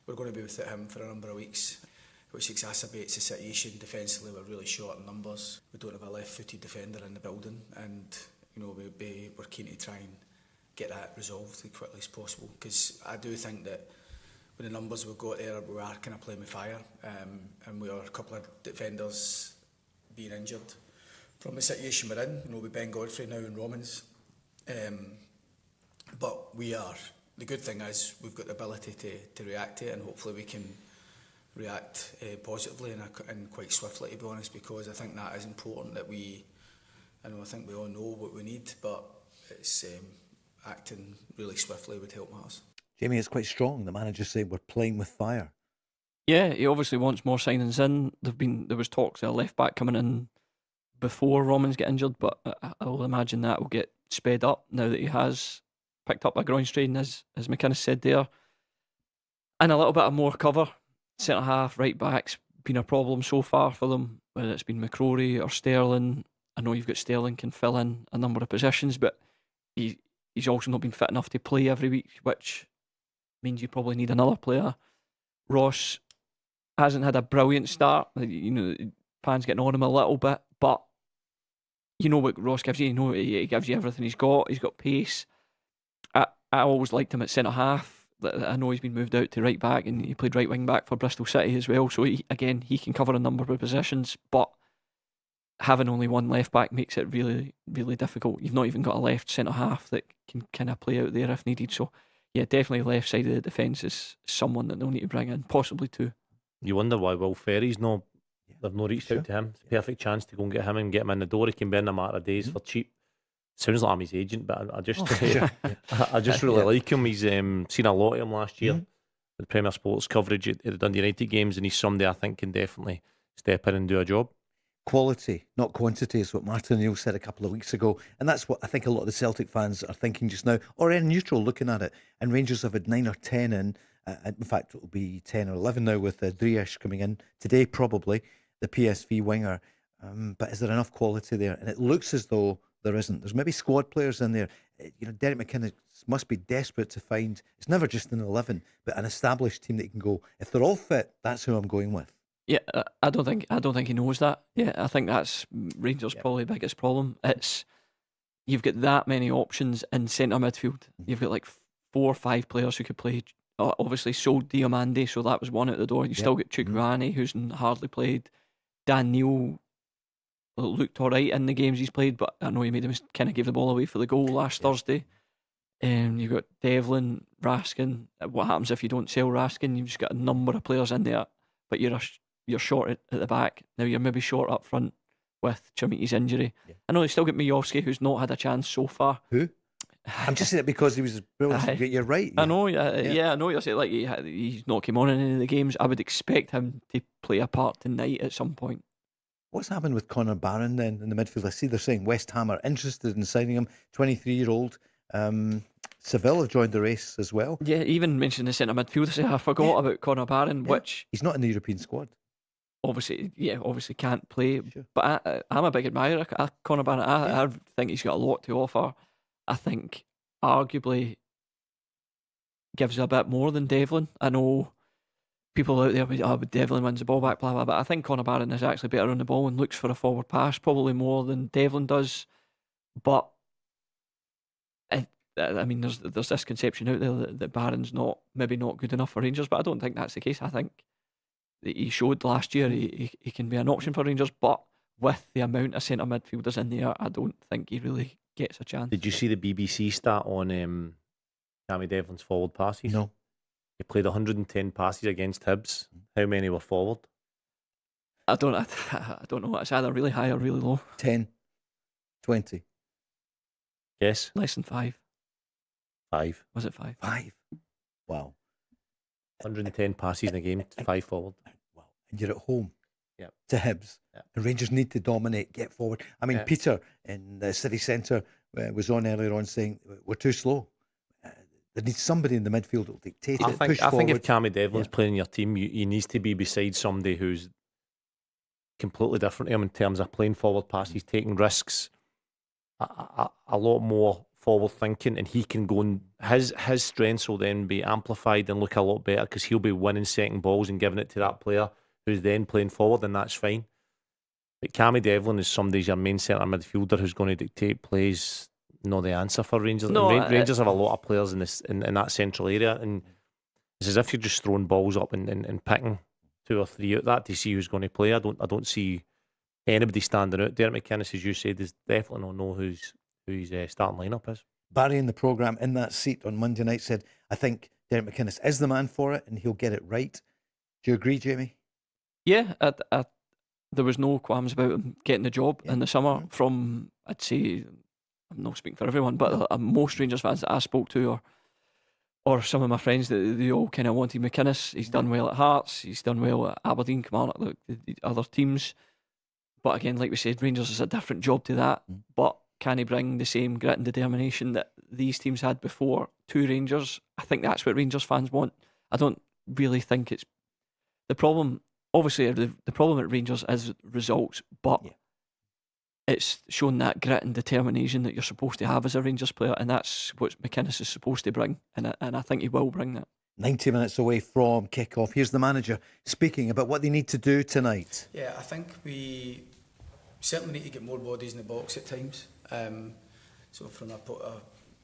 we're going to be without him for a number of weeks, which exacerbates the situation. Defensively, we're really short in numbers. We don't have a left-footed defender in the building, and we're keen to try and get that resolved as quickly as possible, because I do think that with the numbers we've got there, we are kind of playing with fire, and we are a couple of defenders being injured from the situation we're in, with Ben Godfrey now and Romans. But the good thing is we've got the ability to react to it, and hopefully we can react positively and quite swiftly, to be honest, because I think that is important that I think we all know what we need, but it's acting really swiftly would help us. Jamie, it's quite strong. The manager saying we're playing with fire. Yeah, he obviously wants more signings in. There was talks of a left back coming in before Romans get injured, but I will imagine that will get sped up now that he has picked up a groin strain, as McInnes said there. And a little bit of more cover. Centre half, right back's been a problem so far for them, whether it's been McCrory or Sterling. I know you've got Sterling can fill in a number of positions, but he's also not been fit enough to play every week, which means you probably need another player. Ross hasn't had a brilliant start. Fans getting on him a little bit, but you know what Ross gives you. He gives you everything he's got. He's got pace. I always liked him at centre half. I know he's been moved out to right back, and he played right wing back for Bristol City as well. So he can cover a number of positions, but having only one left back makes it really, really difficult. You've not even got a left centre half that can kind of play out there if needed. So yeah, definitely left side of the defence is someone that they'll need to bring in, possibly 2. You wonder why Will Ferry's they've not reached out to him. It's a perfect chance to go and get him in the door. He can be in a matter of days for cheap. Sounds like I'm his agent, but I just really like him. He's seen a lot of him last year with Premier Sports coverage at the Dundee United games, and he's somebody I think can definitely step in and do a job. Quality, not quantity, is what Martin O'Neill said a couple of weeks ago. And that's what I think a lot of the Celtic fans are thinking just now, or in neutral looking at it. And Rangers have had 9 or 10 in. In fact, it will be 10 or 11 now with Driesch coming in today, probably, the PSV winger. But is there enough quality there? And it looks as though there isn't. There's maybe squad players in there. Derek McInnes must be desperate to find, it's never just an 11, but an established team that can go, if they're all fit, that's who I'm going with. Yeah, I don't think he knows that. Yeah, I think that's Rangers' probably biggest problem. It's you've got that many options in centre midfield. You've got like 4 or 5 players who could play. Obviously, sold Diomande, so that was one out the door. You still got Chukwueze, who's hardly played. Dan Neil looked all right in the games he's played, but I know he kind of gave the ball away for the goal last Thursday. You've got Devlin, Raskin. What happens if you don't sell Raskin? You've just got a number of players in there, but you're short at the back. Now you're maybe short up front with Chimiti's injury. Yeah. I know they still got Mijovski, who's not had a chance so far. Who? I'm just saying it because he was brilliant. You're right. I know. I know you're saying like he's not came on in any of the games. I would expect him to play a part tonight at some point. What's happened with Connor Barron then in the midfield? I see they're saying West Ham are interested in signing him. 23-year-old. Seville have joined the race as well. Yeah, even mentioned the centre midfield. I forgot about Connor Barron, which he's not in the European squad. Obviously can't play. Sure. But I'm a big admirer of Connor Barron. I think he's got a lot to offer. I think arguably gives a bit more than Devlin. I know people out there, but Devlin wins the ball back, blah blah. But I think Connor Barron is actually better on the ball and looks for a forward pass, probably more than Devlin does. But I mean, there's this conception out there that Barron's maybe not good enough for Rangers, but I don't think that's the case. I think that he showed last year he can be an option for Rangers, but with the amount of centre midfielders in there, I don't think he really gets a chance. Did you see the BBC stat on Cammy Devlin's forward passes? No. He played 110 passes against Hibs. How many were forward? I don't know. It's either really high or really low. 10, 20. Yes. Less than 5. 5. Was it 5? 5. Wow. 110 passes in a game, 5 forward. Wow. And you're at home. Yep. To Hibs. Yep. And Rangers need to dominate, get forward. I mean, Peter in the city centre was on earlier on saying we're too slow. There needs somebody in the midfield who'll dictate it. I think if Cammy Devlin's playing your team, he needs to be beside somebody who's completely different to him in terms of playing forward passes, taking risks, a lot more forward thinking, and he can go and his strengths will then be amplified and look a lot better because he'll be winning second balls and giving it to that player who's then playing forward, and that's fine. But Cammy Devlin is somebody's your main centre midfielder who's going to dictate plays. Not the answer for Rangers. No, Rangers have a lot of players in that central area, and it's as if you're just throwing balls up and picking 2 or 3 out that to see who's going to play. I don't see anybody standing out. Derek McInnes, as you said, is definitely not know who his starting lineup is. Barry in the programme in that seat on Monday night said, I think Derek McInnes is the man for it and he'll get it right. Do you agree, Jamie? Yeah, there was no qualms about him getting the job in the summer from, I'd say, I'm not speaking for everyone, but most Rangers fans that I spoke to or some of my friends, they all kind of wanted McInnes. He's done well at Hearts, he's done well at Aberdeen, Kilmarnock, the other teams. But again, like we said, Rangers is a different job to that. But can he bring the same grit and determination that these teams had before to Rangers? I think that's what Rangers fans want. I don't really think it's the problem. Obviously, the problem at Rangers is results, but it's shown that grit and determination that you're supposed to have as a Rangers player, and that's what McInnes is supposed to bring, and I think he will bring that. 90 minutes away from kick-off. Here's the manager speaking about what they need to do tonight. Yeah, I think we certainly need to get more bodies in the box at times. So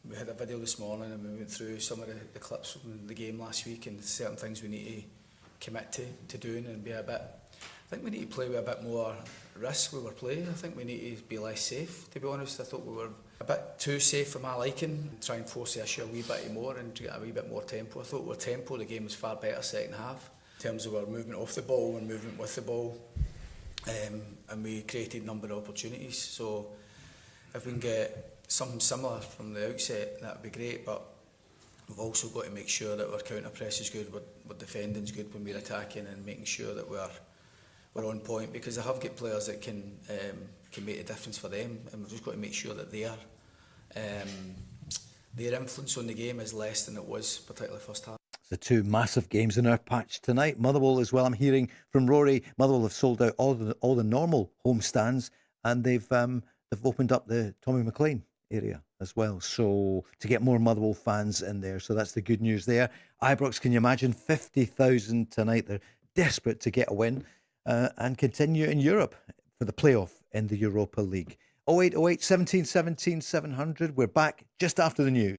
we had a video this morning and we went through some of the clips from the game last week and certain things we need to commit to doing and be a bit. I think we need to play with a bit more risk when we're playing. I think we need to be less safe, to be honest. I thought we were a bit too safe for my liking. Try and force the issue a wee bit more and get a wee bit more tempo. I thought our tempo of the game was far better second half. In terms of our movement off the ball and movement with the ball. And we created a number of opportunities. So if we can get something similar from the outset, that would be great. But we've also got to make sure that our counter press is good, our defending's good when we're attacking, and making sure that we're on point, because I have got players that can make a difference for them, and we've just got to make sure that their influence on the game is less than it was, particularly first half. The 2 massive games in our patch tonight. Motherwell as well. I'm hearing from Rory. Motherwell have sold out all the normal home stands, and they've opened up the Tommy McLean area as well. So to get more Motherwell fans in there. So that's the good news there. Ibrox, can you imagine 50,000 tonight? They're desperate to get a win and continue in Europe for the playoff in the Europa League. 0808 17 17 700. We're back just after the news.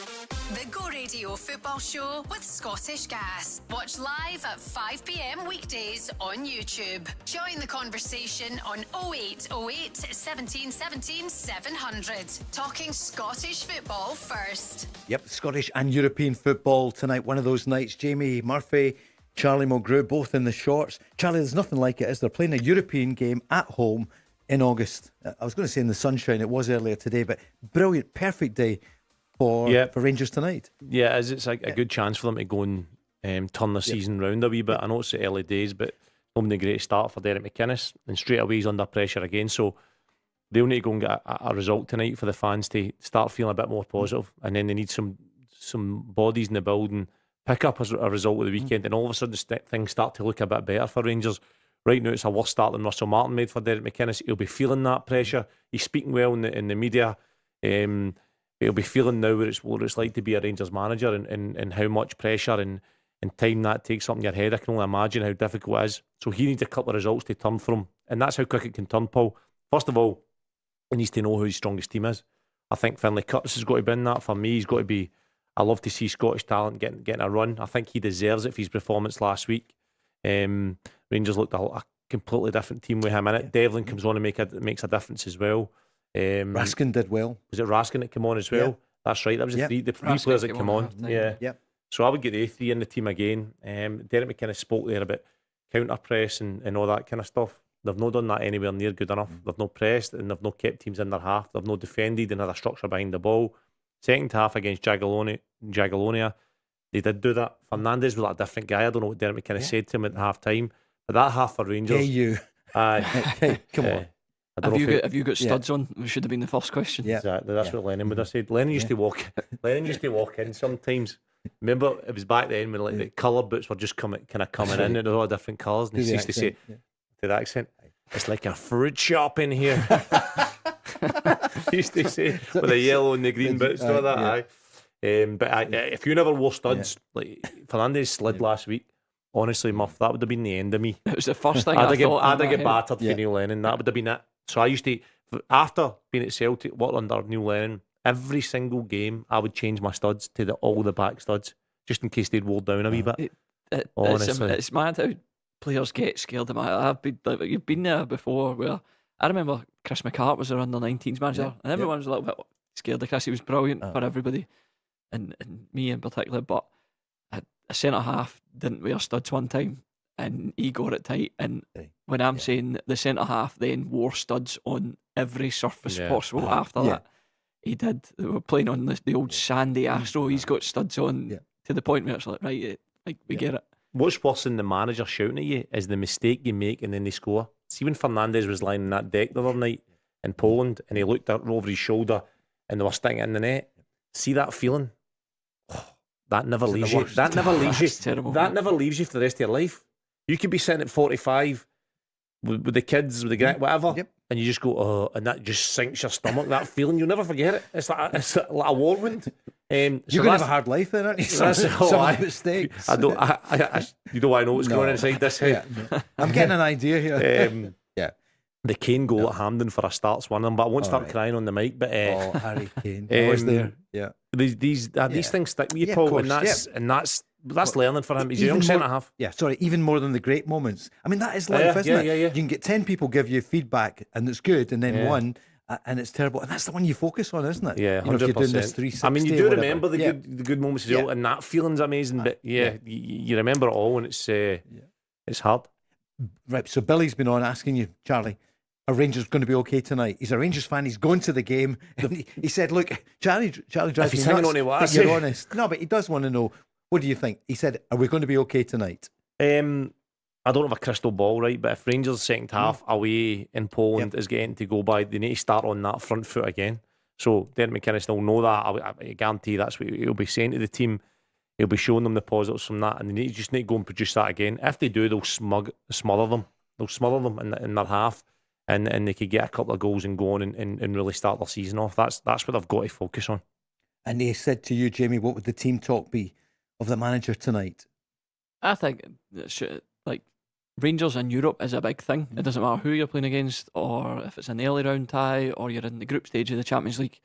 The Go Radio Football Show with Scottish Gas. Watch live at 5 p.m. weekdays on YouTube. Join the conversation on 0808 17 17 700. Talking Scottish football first. Yep, Scottish and European football tonight. One of those nights. Jamie Murphy, Charlie Mulgrew, both in the shorts. Charlie, there's nothing like it, is there? Playing a European game at home in August. I was going to say in the sunshine. It was earlier today, but brilliant, perfect day for Rangers tonight. Yeah, it's a good chance for them to go and turn the season round a wee bit. I know it's the early days, but not a great start for Derek McInnes, and straight away he's under pressure again. So they'll need to go and get a result tonight for the fans to start feeling a bit more positive, and then they need some bodies in the building pick up as a result of the weekend, and all of a sudden things start to look a bit better for Rangers. Right now it's a worse start than Russell Martin made for Derek McInnes. He'll be feeling that pressure. He's speaking well in the media. He'll be feeling now what it's like to be a Rangers manager, and how much pressure and time that takes up in your head. I can only imagine how difficult it is. So he needs a couple of results to turn from, and that's how quick it can turn, Paul. First of all, he needs to know who his strongest team is. I think Finlay Curtis has got to be in that. For me, he's got to be. I love to see Scottish talent getting a run. I think he deserves it for his performance last week. Rangers looked a completely different team with him in it. Devlin comes on and makes a difference as well. Raskin did well. Was it Raskin that came on as well? Yeah. That's right. That was the three players that came on. Yeah. So I would get the three in the team again. Derek McInnes spoke there about counter press and all that kind of stuff. They've not done that anywhere near good enough. They've not pressed, and they've not kept teams in their half. They've not defended and had a structure behind the ball. Second half against Jagiellonia, they did do that. Fernandes was like a different guy. I don't know what Derek McInnes said to him at half time, but that half for Rangers. Hey, you. Hey, come on. Have you got studs on? It should have been the first question. Yeah. Exactly. That's what Lennon would have said. Lennon used to walk in sometimes. Remember, it was back then when the colour boots were just coming in, and there were all different colours. And he used to say, to the accent, it's like a fruit shop in here. He used to say, with the yellow and the green boots and all that. But if you never wore studs, like Fernandes slid last week, honestly, Muff, that would have been the end of me. It was the first thing I thought. I'd have get battered for Neil Lennon. That would have been it. So I used to, after being at Celtic, under Neil Lennon, every single game I would change my studs to all the back studs, just in case they'd wore down a wee bit. Honestly, it's mad how players get scared of my. You've been there before, where I remember Chris McCart was our under-19s manager, and everyone was a little bit scared of Chris. He was brilliant for everybody, and me in particular. But a centre half didn't wear studs one time, and he got it tight. And when I'm saying the centre half then wore studs on every surface possible after that, he did. They were playing on the old sandy Astro. He's got studs on to the point where it's like, right, we get it. What's worse than the manager shouting at you is the mistake you make and then they score. See, when Fernandes was lying in that deck the other night in Poland and he looked over his shoulder and they were sticking it in the net, see that feeling? That never leaves you. That never leaves you. Terrible. That never leaves you for the rest of your life. You could be sitting at 45 with the kids, with the grand, whatever, and you just go, oh, and that just sinks your stomach. That feeling, you'll never forget it. It's like a war wound. You're going to have a hard life then, aren't you? Some mistakes. I don't. You know, I know what's going on inside this head. I'm getting an idea here. The Kane goal at Hampden for a start's one of them, but I won't start crying on the mic. But Harry Kane, was there. Yeah, these things stick with you, Paul, and that's learning for him. He's a young centre half. Yeah, sorry, even more than the great moments. I mean, that is life, isn't it? You can get 10 people give you feedback, and it's good, and then one. And it's terrible, and that's the one you focus on, isn't it? Yeah, 100%. If you're doing this 360. I mean, you do remember the good moments as well, and that feeling's amazing. But you remember it all, and it's hard. Right. So Billy's been on asking you, Charlie, are Rangers going to be okay tonight? He's a Rangers fan. He's going to the game. He said, "Look, Charlie drives if he's me nuts, hanging on to what but you're honest." No, but he does want to know. What do you think? He said, "Are we going to be okay tonight?" I don't have a crystal ball, right? But if Rangers' second half away in Poland is getting to go by, they need to start on that front foot again. So Derek McInnes will know that. I guarantee that's what he'll be saying to the team. He'll be showing them the positives from that, and they just need to go and produce that again. If they do, they'll smother them. They'll smother them in their half, and they could get a couple of goals and go on and really start their season off. That's what they've got to focus on. And they said to you, Jamie, what would the team talk be of the manager tonight? I think Rangers in Europe is a big thing. It doesn't matter who you're playing against, or if it's an early round tie, or you're in the group stage of the Champions League.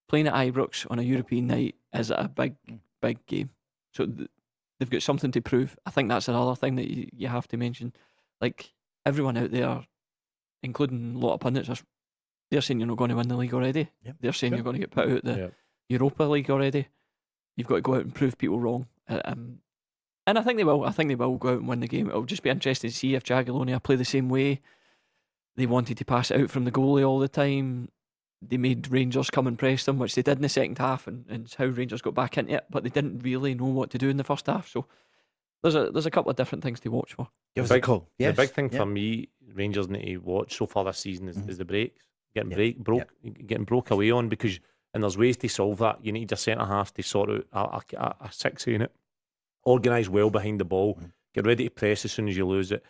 playing at Ibrox on a European night is a big game. So they've got something to prove. I think that's another thing that you have to mention. Like, everyone out there, including a lot of pundits, they're saying you're not going to win the league already. Yep. They're saying you're going to get put out the Europa League already. You've got to go out and prove people wrong. And I think they will. I think they will go out and win the game. It'll just be interesting to see if Jagiellonia play the same way. They wanted to pass it out from the goalie all the time. They made Rangers come and press them, which they did in the second half, and it's how Rangers got back into it. But they didn't really know what to do in the first half. So there's a couple of different things to watch for. Give us a call. Yes. The big thing for me, Rangers need to watch so far this season is the breaks. Getting broke away on, because and there's ways to solve that. You need your centre half to sort out a 6 unit, organise well behind the ball, get ready to press as soon as you lose it,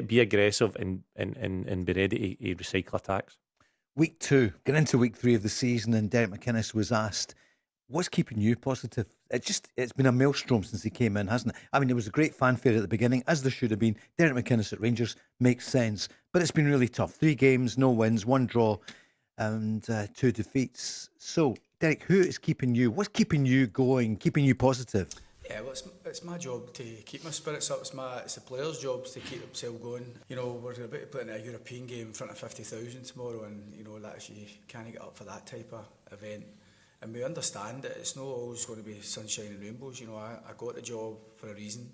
be aggressive and be ready to recycle attacks. Week 2, getting into week 3 of the season, and Derek McInnes was asked, what's keeping you positive? It's been a maelstrom since he came in, hasn't it? I mean, there was a great fanfare at the beginning, as there should have been. Derek McInnes at Rangers makes sense, but it's been really tough. 3 games, no wins, 1 draw, and 2 defeats. So, Derek, who is keeping you? What's keeping you going, keeping you positive? Yeah, well, it's my job to keep my spirits up. It's the players' jobs to keep themselves going. You know, we're about to put in a European game in front of 50,000 tomorrow, and you know that you can't get up for that type of event. And we understand that it's not always going to be sunshine and rainbows. You know, I got the job for a reason.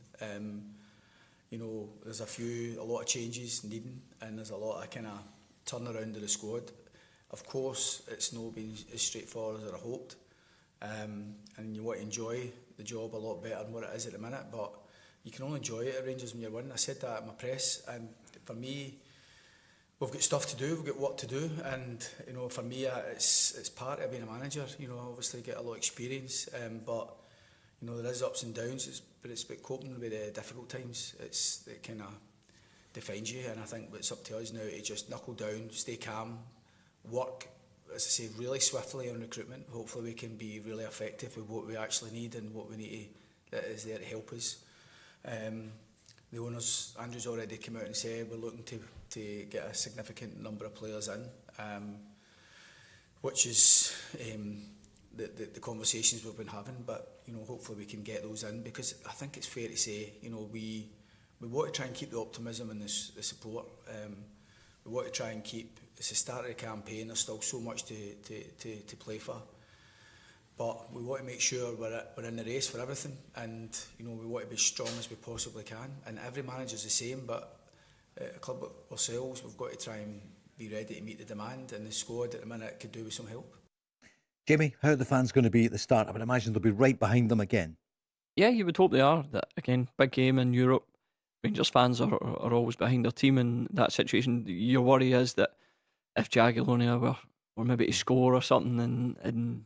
You know, there's a lot of changes needing, and there's a lot of kind of turnaround of the squad. Of course, it's not been as straightforward as I hoped, and you want to enjoy the job a lot better than what it is at the minute. But you can only enjoy it at Rangers when you're winning. I said that at my press, and for me, we've got stuff to do, we've got work to do, and you know, for me, it's part of being a manager. You know, obviously get a lot of experience, but you know, there is ups and downs. But it's about coping with the difficult times. It kind of defines you, and I think it's up to us now to just knuckle down, stay calm, work, as I say, really swiftly on recruitment. Hopefully, we can be really effective with what we actually need and what we need that is there to help us. The owners, Andrew's already come out and said we're looking to get a significant number of players in, which is the conversations we've been having. But you know, hopefully we can get those in, because I think it's fair to say, you know, we want to try and keep the optimism and the support. We want to try and keep. It's the start of the campaign. There's still so much to play for. But we want to make sure we're in the race for everything, and you know, we want to be strong as we possibly can. And every manager's the same, but at a club like ourselves, we've got to try and be ready to meet the demand, and the squad at the minute could do with some help. Jamie, how are the fans going to be at the start? I would imagine they'll be right behind them again. Yeah, you would hope they are. That again, big game in Europe. Rangers fans are always behind their team in that situation. Your worry is that if Jagiellonia were maybe to score or something, and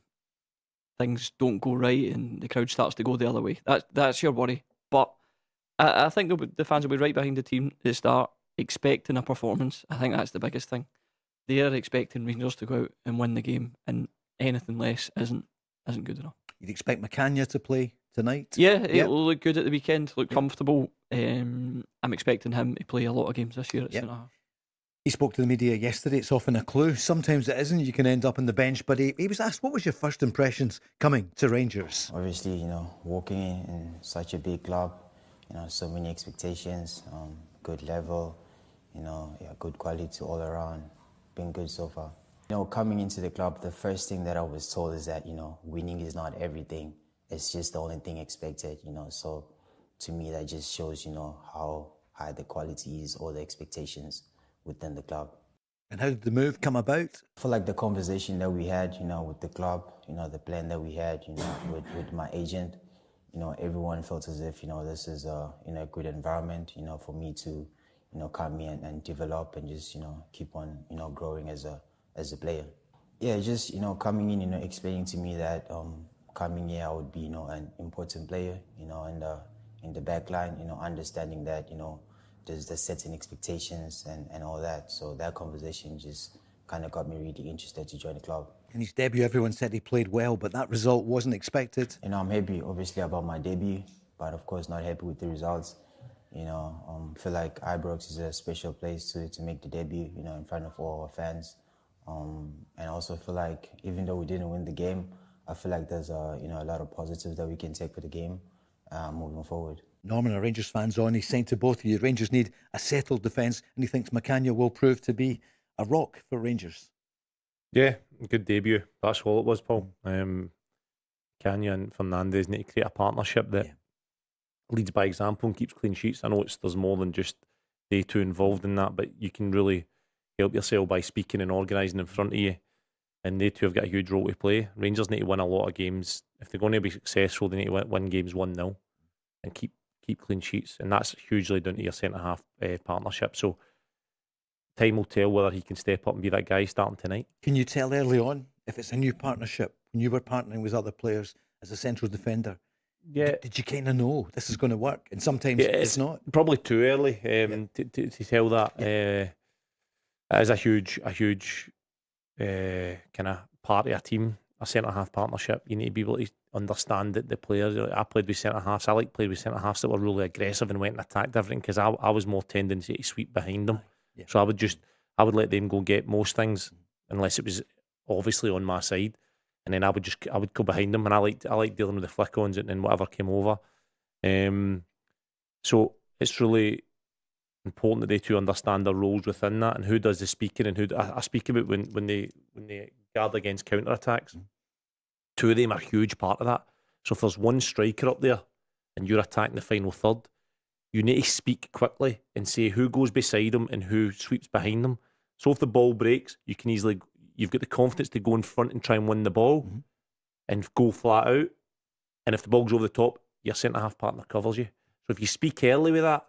things don't go right and the crowd starts to go the other way. That's your worry. But I think the fans will be right behind the team at the start, expecting a performance. I think that's the biggest thing. They are expecting Rangers to go out and win the game, and anything less isn't good enough. You'd expect McCann to play tonight? Yeah, it'll look good at the weekend, look comfortable. I'm expecting him to play a lot of games this year at centre half. He spoke to the media yesterday. It's often a clue. Sometimes it isn't. You can end up on the bench. But he was asked, what was your first impressions coming to Rangers? Obviously, you know, walking in such a big club, you know, so many expectations, good level, you know, good quality all around. Been good so far. You know, coming into the club, the first thing that I was told is that, you know, winning is not everything. It's just the only thing expected, you know. So to me, that just shows, you know, how high the quality is, all the expectations within the club. And how did the move come about? I feel like the conversation that we had, you know, with the club, you know, the plan that we had, you know, with my agent, you know, everyone felt as if, you know, this is a, you know, a good environment, you know, for me to, you know, come in and develop and just, you know, keep on, you know, growing as a player. Yeah, just, you know, coming in, you know, explaining to me that coming here I would be, you know, an important player, you know, in the back line, you know, understanding that, you know, there's certain expectations and all that. So that conversation just kind of got me really interested to join the club. In his debut, everyone said he played well, but that result wasn't expected. You know, I'm happy, obviously, about my debut, but of course not happy with the results. You know, feel like Ibrox is a special place to make the debut, you know, in front of all our fans. And I also feel like even though we didn't win the game, I feel like there's a lot of positives that we can take for the game moving forward. Norman, a Rangers fan's on. He's saying to both of you, Rangers need a settled defence, and he thinks McCann will prove to be a rock for Rangers. Yeah, good debut. That's all it was, Paul. Kanya and Fernandes need to create a partnership that leads by example and keeps clean sheets. I know there's more than just they two involved in that, but you can really help yourself by speaking and organising in front of you. And they two have got a huge role to play. Rangers need to win a lot of games. If they're going to be successful, they need to win games 1-0 and keep clean sheets. And that's hugely down to your centre-half partnership. So time will tell whether he can step up and be that guy starting tonight. Can you tell early on if it's a new partnership, when you were partnering with other players as a central defender? Yeah. Did you kind of know this is going to work? And sometimes it's not. Probably too early to tell that. It is a huge kind of part of a team, a centre-half partnership. You need to be able to understand that the players. I played with centre-halves. I like playing with centre-halves that were really aggressive and went and attacked everything, because I was more tendency to sweep behind them. Yeah. So I would let them go get most things unless it was obviously on my side, and then I would go behind them, and I like dealing with the flick-ons and whatever came over. So it's really important that they two understand their roles within that, and who does the speaking, and who I speak about when they guard against counter attacks. Two of them are a huge part of that. So if there's one striker up there and you're attacking the final third, you need to speak quickly and say who goes beside them and who sweeps behind them. So if the ball breaks, you've got the confidence to go in front and try and win the ball and go flat out. And if the ball goes over the top, your centre-half partner covers you. So if you speak early with that,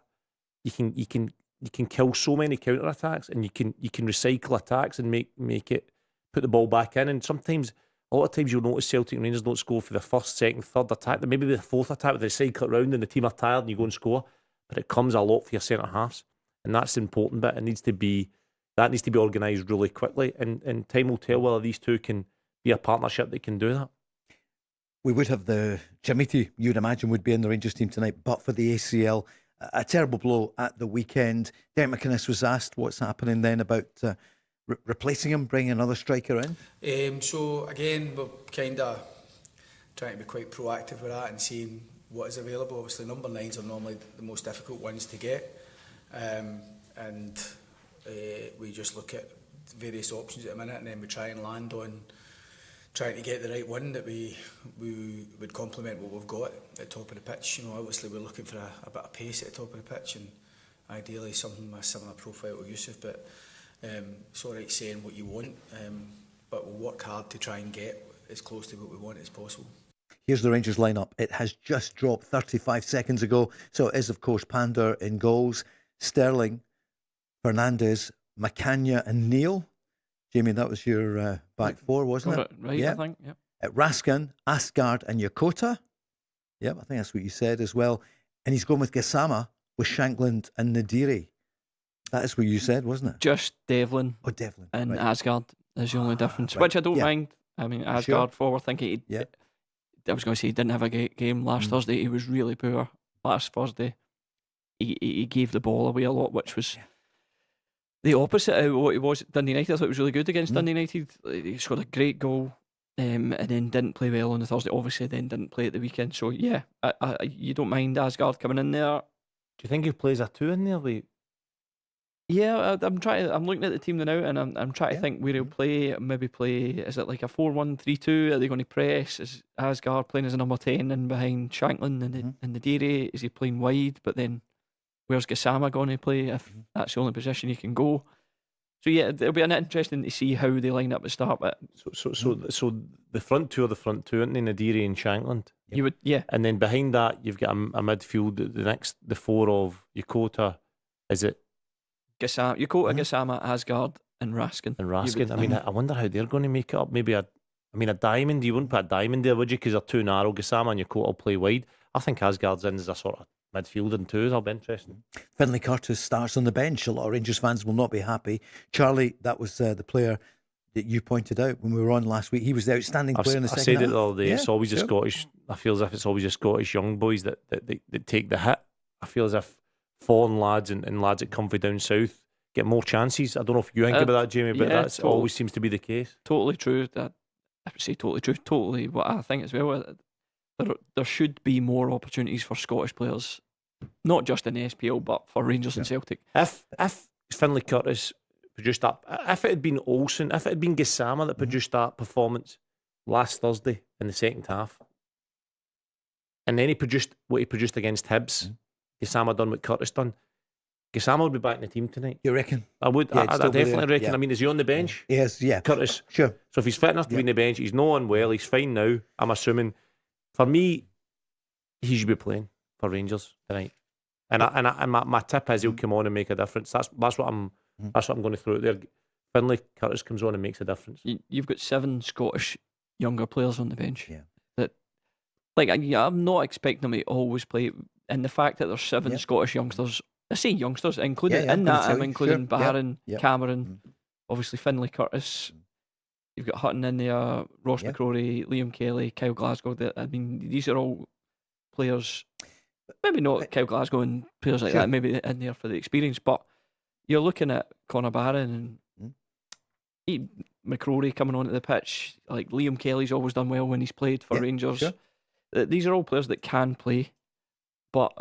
you can kill so many counter attacks, and you can recycle attacks and make it put the ball back in. And sometimes, a lot of times, you'll notice Celtic and Rangers don't score for the first, second, third attack. Maybe the fourth attack, where they cycle it round and the team are tired and you go and score. But it comes a lot for your centre halves, and that's the important bit. It needs to be organised really quickly, and time will tell whether these two can be a partnership that can do that. We would have the Jamiti, you'd imagine, would be in the Rangers team tonight, but for the ACL. A terrible blow at the weekend. Derek McInnes was asked what's happening then about replacing him, bringing another striker in. So again, we're kind of trying to be quite proactive with that and seeing what is available. Obviously, number 9s are normally the most difficult ones to get, and we just look at various options at the minute, and then we try and land on trying to get the right one that we would complement what we've got at the top of the pitch. You know, obviously we're looking for a bit of pace at the top of the pitch, and ideally something with a similar profile to Yusuf. But it's all right saying what you want, but we'll work hard to try and get as close to what we want as possible. Here's the Rangers lineup. It has just dropped 35 seconds ago. So it is, of course, Pander in goals, Sterling, Fernandes, McCann and Neil. Jamie, that was your back four, wasn't it? Right, yeah. I think, yeah. Raskin, Asgard and Yokota. Yep, I think that's what you said as well. And he's going with Gassama, with Shankland and Nadiri. That is what you said, wasn't it? Just Devlin. Oh, Devlin. And right. Asgard is the only difference, right. which I don't mind. I mean, Asgard forward, thinking I was going to say he didn't have a great game last Thursday. He was really poor last Thursday. He gave the ball away a lot, which was the opposite of what he was at Dundee United. I thought it was really good against Dundee United. He scored a great goal, and then didn't play well on the Thursday. Obviously, then didn't play at the weekend. So yeah, you don't mind Asgard coming in there. Do you think he plays a 2 in there? Yeah, I'm looking at the team now, and I'm trying to think where he'll play. Maybe play. Is it like a 4-1-3-2? Are they going to press? Is Asgard playing as a number 10 and behind Shankland and the Dairy? Is he playing wide? But then, where's Gassama going to play if that's the only position he can go? So yeah, it'll be interesting to see how they line up at start. But so the front two are the front two, aren't they? Nadiri and Shankland. You would, yeah. And then behind that, you've got a midfield. The four of Yokota. Is it? Gassama, Gassama, Asgard, and Raskin. I mean, I wonder how they're going to make it up. Maybe a diamond. You wouldn't put a diamond there, would you? Because they're too narrow. Gassama and Yokota will play wide. I think Asgard's in as a sort of midfield and two. That'll be interesting. Finlay Curtis starts on the bench. A lot of Rangers fans will not be happy. Charlie, that was the player that you pointed out when we were on last week. He was the outstanding player in the second half. I said it the other day. It's always the Scottish. I feel as if it's always the Scottish young boys that take the hit. I feel as if foreign lads and lads that come from down south get more chances. I don't know if you think about that, Jamie, but that's always seems to be the case. Totally true. I would say totally true. Totally what I think as well. There should be more opportunities for Scottish players, not just in the SPL, but for Rangers and Celtic. If Finlay Curtis produced that, if it had been Olsen, if it had been Gassama that produced that performance last Thursday in the second half, and then he produced what he produced against Hibs, Gassama done what Curtis done, Gassama would be back in the team tonight. You reckon? I would. Yeah, I definitely reckon. I mean, is he on the bench? Yes, yeah. Curtis. Sure. So if he's fit enough to be on the bench, he's not unwell, he's fine now, I'm assuming. For me, he should be playing for Rangers tonight. And my tip is he'll come on and make a difference. That's what I'm going to throw out there. Finlay Curtis comes on and makes a difference. You've got 7 Scottish younger players on the bench. Yeah. That, I'm not expecting them to always play. And the fact that there's 7 Scottish youngsters, I say youngsters, included in that, I'm including Barron, Cameron, obviously Finlay Curtis. You've got Hutton in there, Ross McCrory, Liam Kelly, Kyle Glasgow. I mean, these are all players. Maybe not Kyle Glasgow and players like that, maybe in there for the experience, but you're looking at Conor Barron and McCrory coming onto the pitch. Like Liam Kelly's always done well when he's played for Rangers. Sure. These are all players that can play, but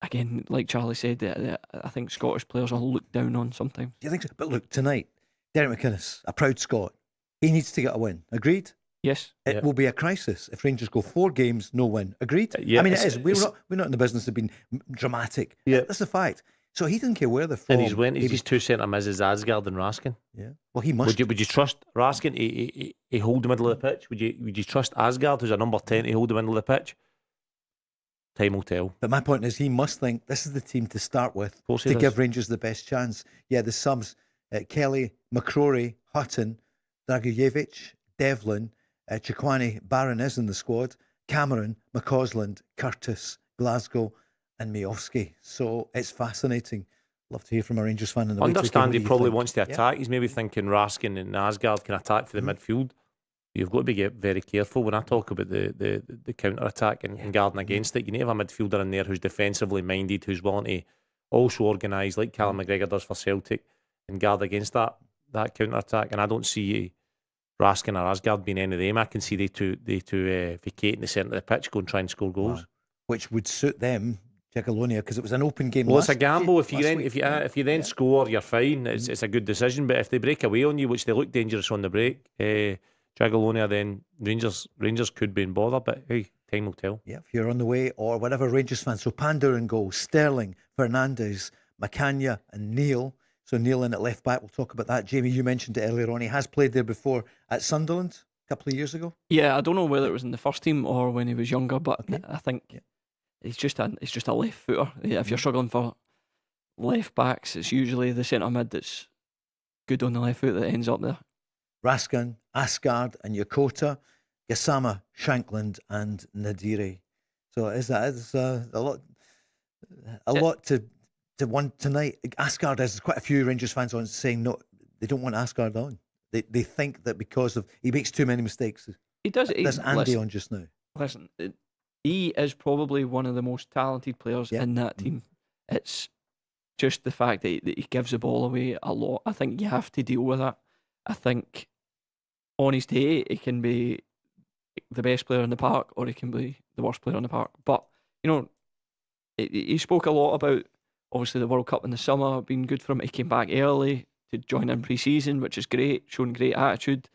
again, like Charlie said, I think Scottish players are looked down on sometimes. Do you think so? But look, tonight, Derek McInnes, a proud Scot, he needs to get a win. Agreed? Yes. It will be a crisis if Rangers go 4 games, no win. Agreed? Yeah, I mean, it is. We're not in the business of being dramatic. Yeah. That's a fact. So he didn't care where they're from. And he's 2 centre misses, Asgard and Raskin. Yeah. Well, he must. Would you trust Raskin to hold the middle of the pitch? Would you trust Asgard, who's a number 10, to hold the middle of the pitch? Time will tell. But my point is, he must think this is the team to start with to give Rangers the best chance. Yeah, the subs: Kelly, McCrory, Hutton, Dragijevic, Devlin, Chikwani, Barron is in the squad. Cameron, McCausland, Curtis, Glasgow, and Miofsky. So it's fascinating. Love to hear from a Rangers fan in the understand he probably wants to attack. He's maybe thinking Raskin and Asgard can attack for the midfield. You've got to be very careful when I talk about the counter attack and guarding against it. You need to have a midfielder in there who's defensively minded, who's willing to also organise like Callum McGregor does for Celtic and guard against that counter attack. And I don't see Raskin or Asgard being any of them. I can see they two vacating the centre of the pitch, go and try and score goals. Wow. Which would suit them, Jagiellonia, because it was an open game. Well, it's a gamble. If you then score, you're fine. It's a good decision. But if they break away on you, which they look dangerous on the break, Jagiellonia, then Rangers could be in bother. But hey, time will tell. Yeah, if you're on the way or whatever, Rangers fans. So Pandor in goal, Sterling, Fernandes, Macania, and Neil. So Neil in at left back. We'll talk about that. Jamie, you mentioned it earlier on. He has played there before at Sunderland a couple of years ago. Yeah, I don't know whether it was in the first team or when he was younger, but I think he's just a left footer. If you're struggling for left backs, it's usually the centre mid that's good on the left foot that ends up there. Raskin, Asgard, and Yokota, Gassama, Shankland, and Nadiri. So is a lot to want tonight. Asgard has quite a few Rangers fans on saying no, they don't want Asgard on. They think that because of he makes too many mistakes. He does. There's Andy on just now. Listen, he is probably one of the most talented players in that team. It's just the fact that he gives the ball away a lot. I think you have to deal with that. I think on his day, he can be the best player in the park or he can be the worst player in the park. But, he spoke a lot about, obviously, the World Cup in the summer being good for him. He came back early to join in pre-season, which is great, showing great attitude.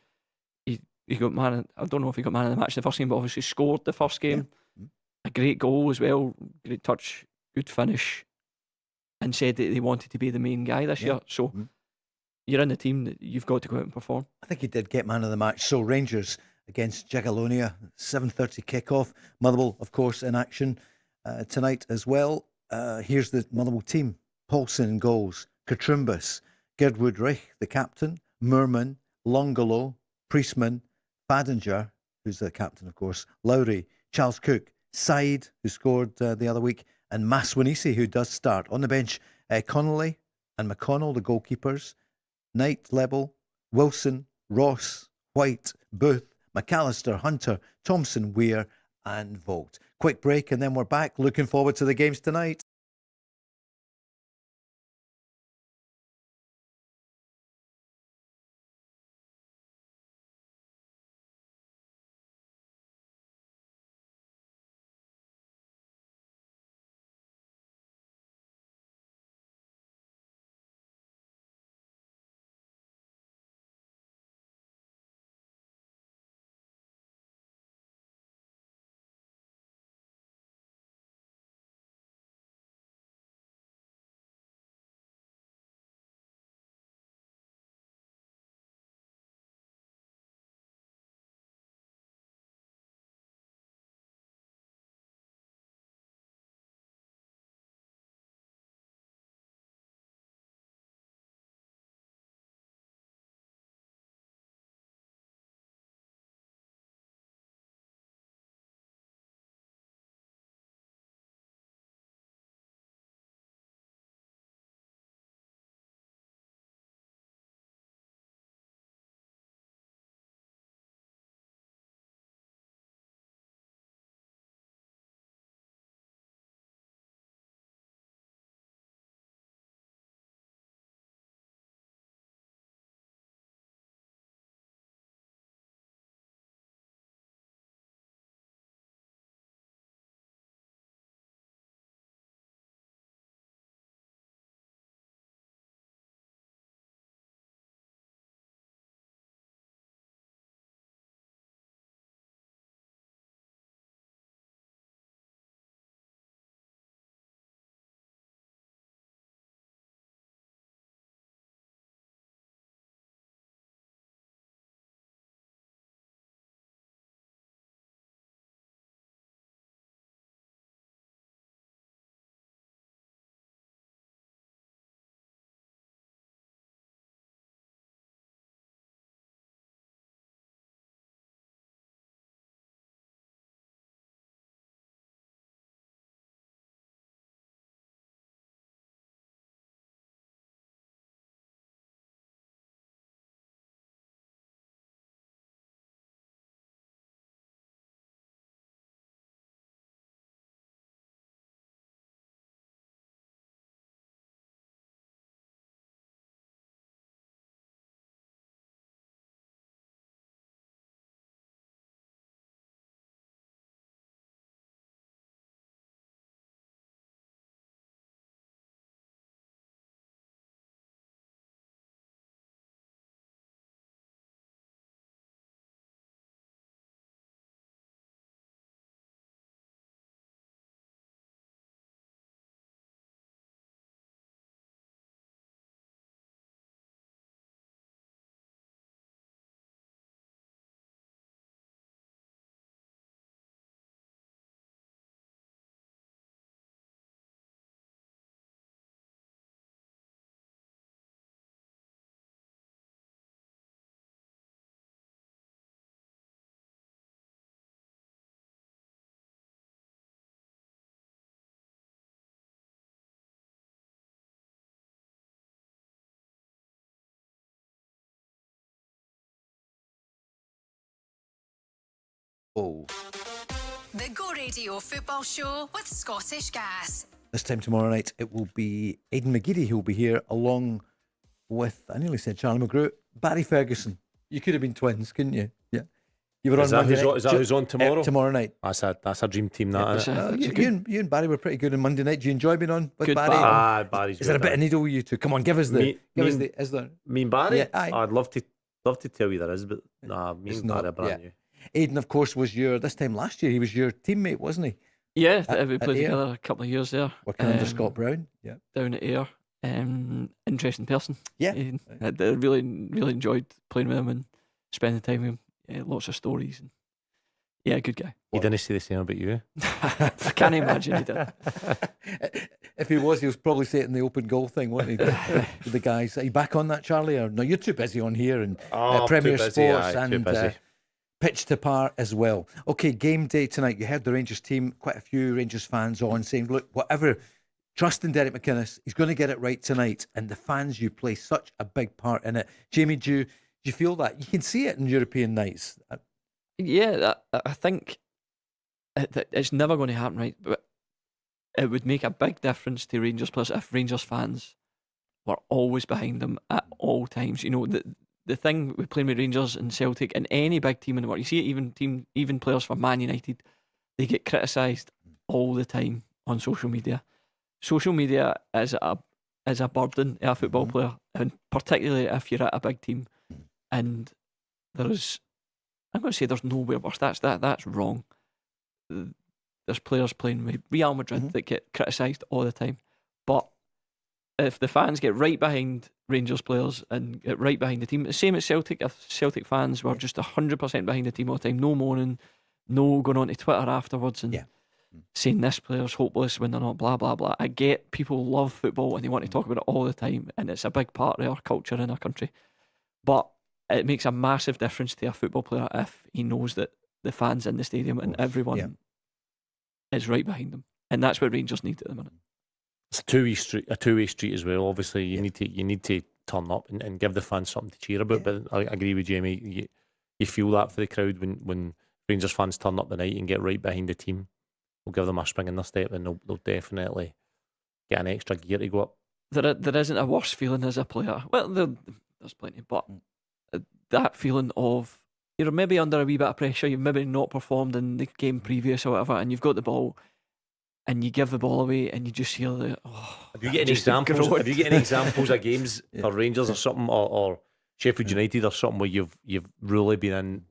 He got I don't know if he got man of the match the first game, but obviously scored the first game. Yeah. A great goal as well, great touch, good finish, and said that they wanted to be the main guy this year. So you're in the team that you've got to go out and perform. I think he did get man of the match. So Rangers against Jagiellonia, 7:30 kickoff. Motherwell, of course, in action tonight as well. Here's the Motherwell team. Paulson in goals, Katrumbas, Girdwood Rich, the captain, Merman, Longolo, Priestman, Badinger, who's the captain, of course, Lowry, Charles Cook, Said, who scored the other week, and Maswanisi, who does start. On the bench, Connolly and McConnell, the goalkeepers, Knight, Lebel, Wilson, Ross, White, Booth, McAllister, Hunter, Thompson, Weir, and Vogt. Quick break, and then we're back. Looking forward to the games tonight. Oh. The Go Radio Football Show with Scottish Gas. This time tomorrow night, it will be Aidan McGeady who will be here, along with, I nearly said Charlie Mulgrew, Barry Ferguson. You could have been twins, couldn't you? Yeah. You were Is on that Monday night. is that who's on tomorrow? Tomorrow night. That's a dream team, that, isn't it? You and Barry were pretty good on Monday night. Do you enjoy being on with Good Barry? battle. Barry's Is there a bit of needle with you two? Come on, give us the. Is there? Me and Barry? Yeah, aye. I'd love to tell you there is, but nah, me It's and Barry not, are brand new. Aidan, of course, was this time last year, he was your teammate, wasn't he? Yeah, we at played Ayr. together a couple of years there. Working under Scott Brown. Yeah. Down at Ayr. Interesting person. Yeah. I really enjoyed playing with him and spending time with him. Yeah, lots of stories. And yeah, good guy. He didn't say the same about you. I can't imagine he did. If he was probably saying the open goal thing, wasn't he? With the guys. Are you back on that, Charlie? Or no, you're too busy on here and Premier too busy, Sports aye, too and busy. Pitch to Par as well. Okay, game day tonight. You heard the Rangers team, quite a few Rangers fans on saying, look, whatever, trust in Derek McInnes, he's going to get it right tonight. And the fans, you play such a big part in it. Jamie, do you feel that? You can see it in European nights. Yeah, I think it's never going to happen, right? But it would make a big difference to Rangers players if Rangers fans were always behind them at all times. You know, the thing with playing with Rangers and Celtic and any big team in the world, you see it even players for Man United, they get criticised all the time on social media. Social media is a burden to a football player, and particularly if you're at a big team. And I'm going to say there's nowhere worse. That's wrong. There's players playing with Real Madrid that get criticised all the time. But if the fans get right behind Rangers players and get right behind the team, the same as Celtic, if Celtic fans were just 100% behind the team all the time, no moaning, no going on to Twitter afterwards and saying this player's hopeless when they're not, blah, blah, blah. I get people love football and they want to talk about it all the time, and it's a big part of our culture in our country. But it makes a massive difference to a football player if he knows that the fans in the stadium and everyone is right behind them. And that's what Rangers need at the minute. It's a two-way street as well. Obviously, you need to turn up and give the fans something to cheer about. But I agree with Jamie. You feel that for the crowd when Rangers fans turn up the night and get right behind the team. We'll give them a spring in their step, and they'll definitely get an extra gear to go up. There isn't a worse feeling as a player. Well, there's plenty, but that feeling of you're maybe under a wee bit of pressure. You've maybe not performed in the game previous or whatever, and you've got the ball. And you give the ball away, and you just hear the. Have you got any examples? Have you got any examples of games for Rangers or something, or Sheffield United or something where you've really been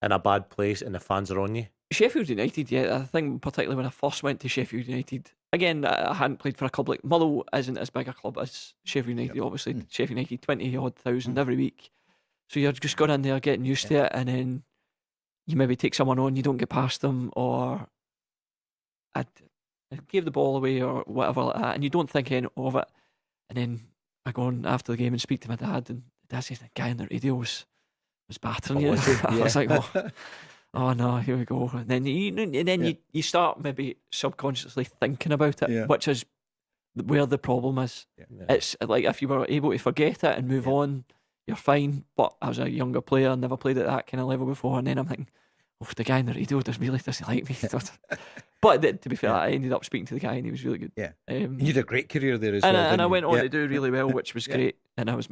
in a bad place and the fans are on you? Sheffield United, yeah. I think particularly when I first went to Sheffield United. Again, I hadn't played for a club like Motherwell. Isn't as big a club as Sheffield United. Obviously, Sheffield United 20-odd thousand every week. So you're just going in there getting used to it, and then you maybe take someone on, you don't get past them, or I gave the ball away or whatever like that, and you don't think any of it. And then I go on after the game and speak to my dad, and Dad says the guy on the radio was battering you. I was like, oh no, here we go. And then you start maybe subconsciously thinking about it, which is where the problem is. It's like if you were able to forget it and move on, you're fine. But I was a younger player, never played at that kind of level before, and then I'm thinking, oh, the guy on the radio doesn't like me. But to be fair, I ended up speaking to the guy, and he was really good. Yeah, and you did a great career there as well. And I went on to do really well, which was great. And I was,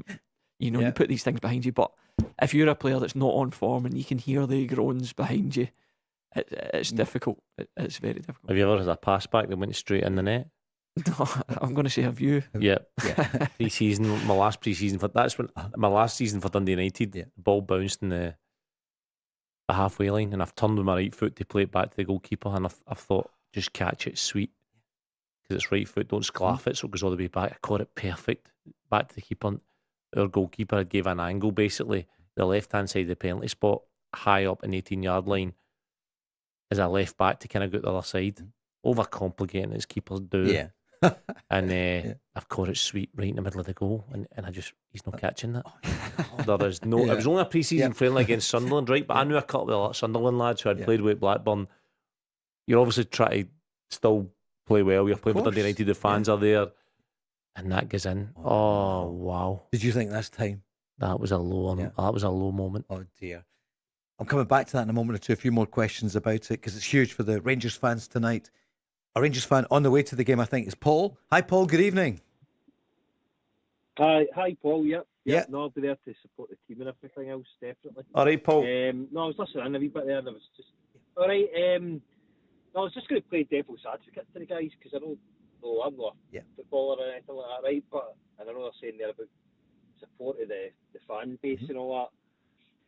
you put these things behind you. But if you're a player that's not on form and you can hear the groans behind you, it's difficult. It's very difficult. Have you ever had a pass back that went straight in the net? No, I'm going to say have you? Yeah. Pre-season, my last pre-season my last season for Dundee United. The ball bounced in the halfway line, and I've turned with my right foot to play it back to the goalkeeper, and I've thought, just catch it sweet, because it's right foot, don't sclaff it, so it goes all the way back. I caught it perfect back to the keeper. Our goalkeeper gave an angle, basically the left hand side of the penalty spot, high up in the 18-yard line, as a left back to kind of go to the other side, overcomplicating as keepers do. And I've caught it sweet right in the middle of the goal, and he's not catching that. There is no. It was only a pre-season friendly against Sunderland, right? But I knew a couple of Sunderland lads who had played with Blackburn. You're obviously trying to still play well. You're playing with Dundee United. The fans are there, and that goes in. Oh wow! Did you think this time that was a low? That was a low moment. Oh dear. I'm coming back to that in a moment or two. A few more questions about it because it's huge for the Rangers fans tonight. A Rangers fan on the way to the game, I think, is Paul. Hi, Paul. Good evening. Hi, Paul. Yep. Yeah. No, I'll be there to support the team and everything else, definitely. All right, Paul. No, I was listening a wee bit there, and I was just all right. No, I was just going to play devil's advocate to the guys because I know, I'm not a footballer or anything like that, right? And I know they're saying there about support of the fan base and all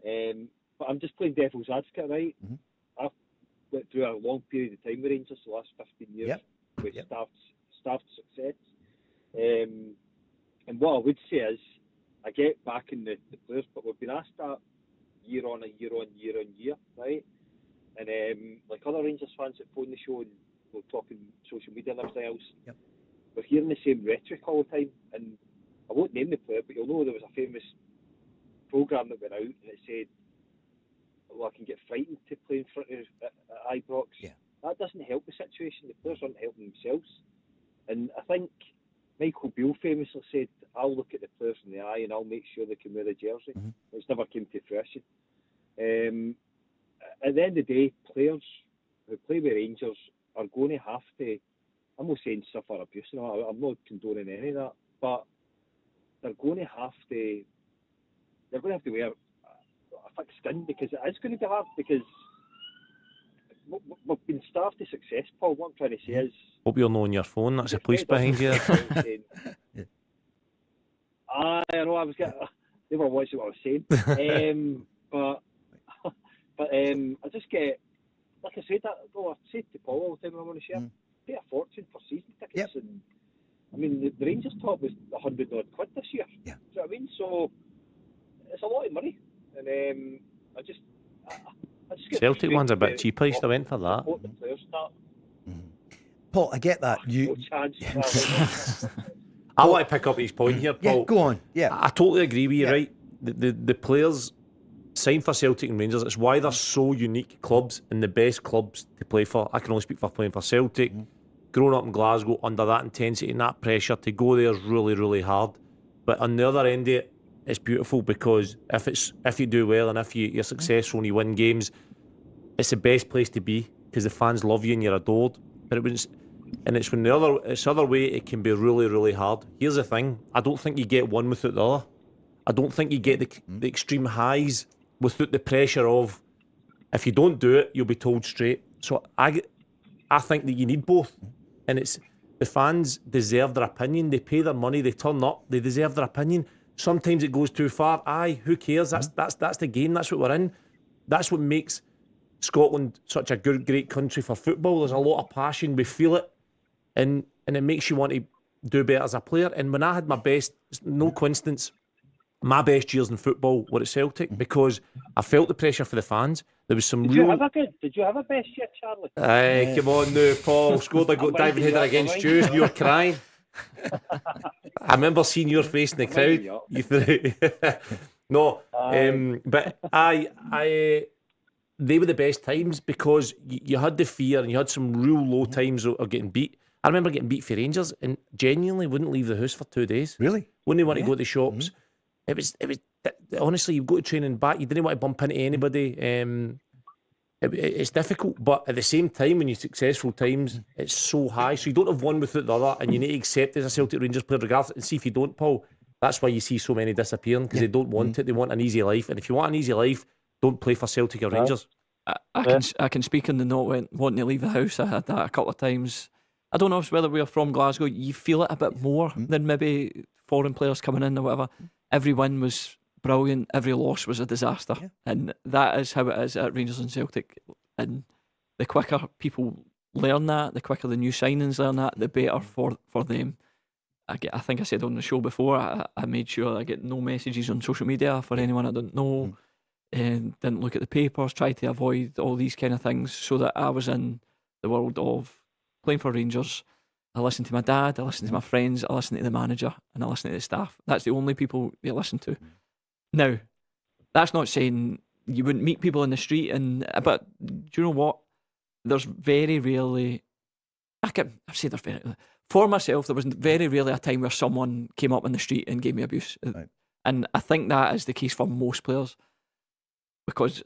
that. But I'm just playing devil's advocate, right? Mm-hmm. I've went through a long period of time with Rangers, the last 15 years, with staffed success. And what I would say is, I get back in the players, but we've been asked that year on, right? And like other Rangers fans that phone the show and we're talking social media and everything else, we're hearing the same rhetoric all the time. And I won't name the player, but you'll know there was a famous programme that went out and it said, well, I can get frightened to play in front of at Ibrox. Yeah. That doesn't help the situation. The players aren't helping themselves. And I think Michael Beale famously said, I'll look at the players in the eye and I'll make sure they can wear the jersey. Mm-hmm. It's never came to fruition. At the end of the day, players who play with Rangers are going to have to, I'm not saying suffer abuse, I'm not condoning any of that, but they're going to have to wear a thick skin because it is going to be hard because we've been starved to success, Paul. What I'm trying to say is... Hope you're not on your phone. That's a police behind you. I know, I was getting... They were watching what I was saying. But I just get... Like I said, I said to Paul all the time when I'm on the share, pay a fortune for season tickets. Yep. And I mean, the Rangers top was 100 odd quid this year. Yeah. Do you know what I mean? So it's a lot of money. And I just get Celtic one's a bit to cheaper. I used to went for that. support the players that. Paul, I get that. No chance. I want to pick up his point here, Paul. Yeah, go on. Yeah. I totally agree with you, right? The players sign for Celtic and Rangers. It's why they're so unique clubs and the best clubs to play for. I can only speak for playing for Celtic. Growing up in Glasgow under that intensity and that pressure, to go there is really, really hard. But on the other end of it, it's beautiful because if you do well and if you're successful and you win games, it's the best place to be because the fans love you and you're adored. But it's when the other way it can be really, really hard. Here's the thing: I don't think you get one without the other. I don't think you get the extreme highs without the pressure of if you don't do it, you'll be told straight. So I think that you need both, and it's the fans deserve their opinion. They pay their money, they turn up, they deserve their opinion. Sometimes it goes too far. Aye, who cares? That's the game. That's what we're in. That's what makes Scotland such a great country for football. There's a lot of passion. We feel it, and it makes you want to do better as a player. And when I had my best, it's no coincidence, my best years in football were at Celtic because I felt the pressure for the fans. There was some Did you have a best year, Charlie? Aye, come on now, Paul. Scored a diving header against you and you were crying. I remember seeing your face in the crowd. You threw no, but they were the best times because you had the fear and you had some real low times of getting beat. I remember getting beat for Rangers and genuinely wouldn't leave the house for 2 days. Really? Wouldn't want to go to the shops. It was honestly, you go to training back, you didn't want to bump into anybody. It's difficult, but at the same time, when you're successful times, it's so high. So you don't have one without the other, and you need to accept as a Celtic Rangers player, regardless. And see if you don't, Paul. That's why you see so many disappearing because they don't want it. They want an easy life, and if you want an easy life, don't play for Celtic or Rangers. I can speak on the not wanting to leave the house. I had that a couple of times. I don't know if it's whether we're from Glasgow. You feel it a bit more than maybe foreign players coming in or whatever. Every win was brilliant, every loss was a disaster, and that is how it is at Rangers and Celtic. And the quicker people learn that, the quicker the new signings learn that, the better for them. I think I said on the show before, I made sure I get no messages on social media for anyone I don't know, and didn't look at the papers, tried to avoid all these kind of things so that I was in the world of playing for Rangers. I listen to my dad, I listen to my friends, I listen to the manager, and I listen to the staff. That's the only people you listen to. Now, that's not saying you wouldn't meet people in the street, but do you know what? There's very rarely, for myself, there was very rarely a time where someone came up in the street and gave me abuse. Right. And I think that is the case for most players, because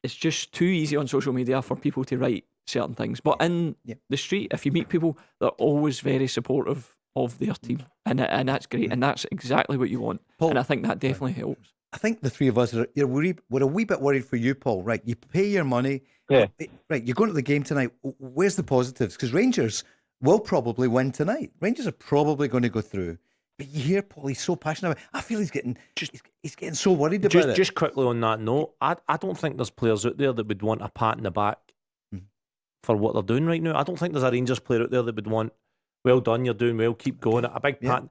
it's just too easy on social media for people to write certain things. But in the street, if you meet people, they're always very supportive of their team, and that's great, and that's exactly what you want. Paul, and I think that definitely helps. I think the three of us we're a wee bit worried for you, Paul. Right, you pay your money. Yeah. Right, you're going to the game tonight. Where's the positives? Because Rangers will probably win tonight. Rangers are probably going to go through. But you hear Paul, he's so passionate about it. I feel he's getting so worried about it. Just quickly on that note, I don't think there's players out there that would want a pat in the back for what they're doing right now. I don't think there's a Rangers player out there that would want, well done, you're doing well, keep going, a big pat.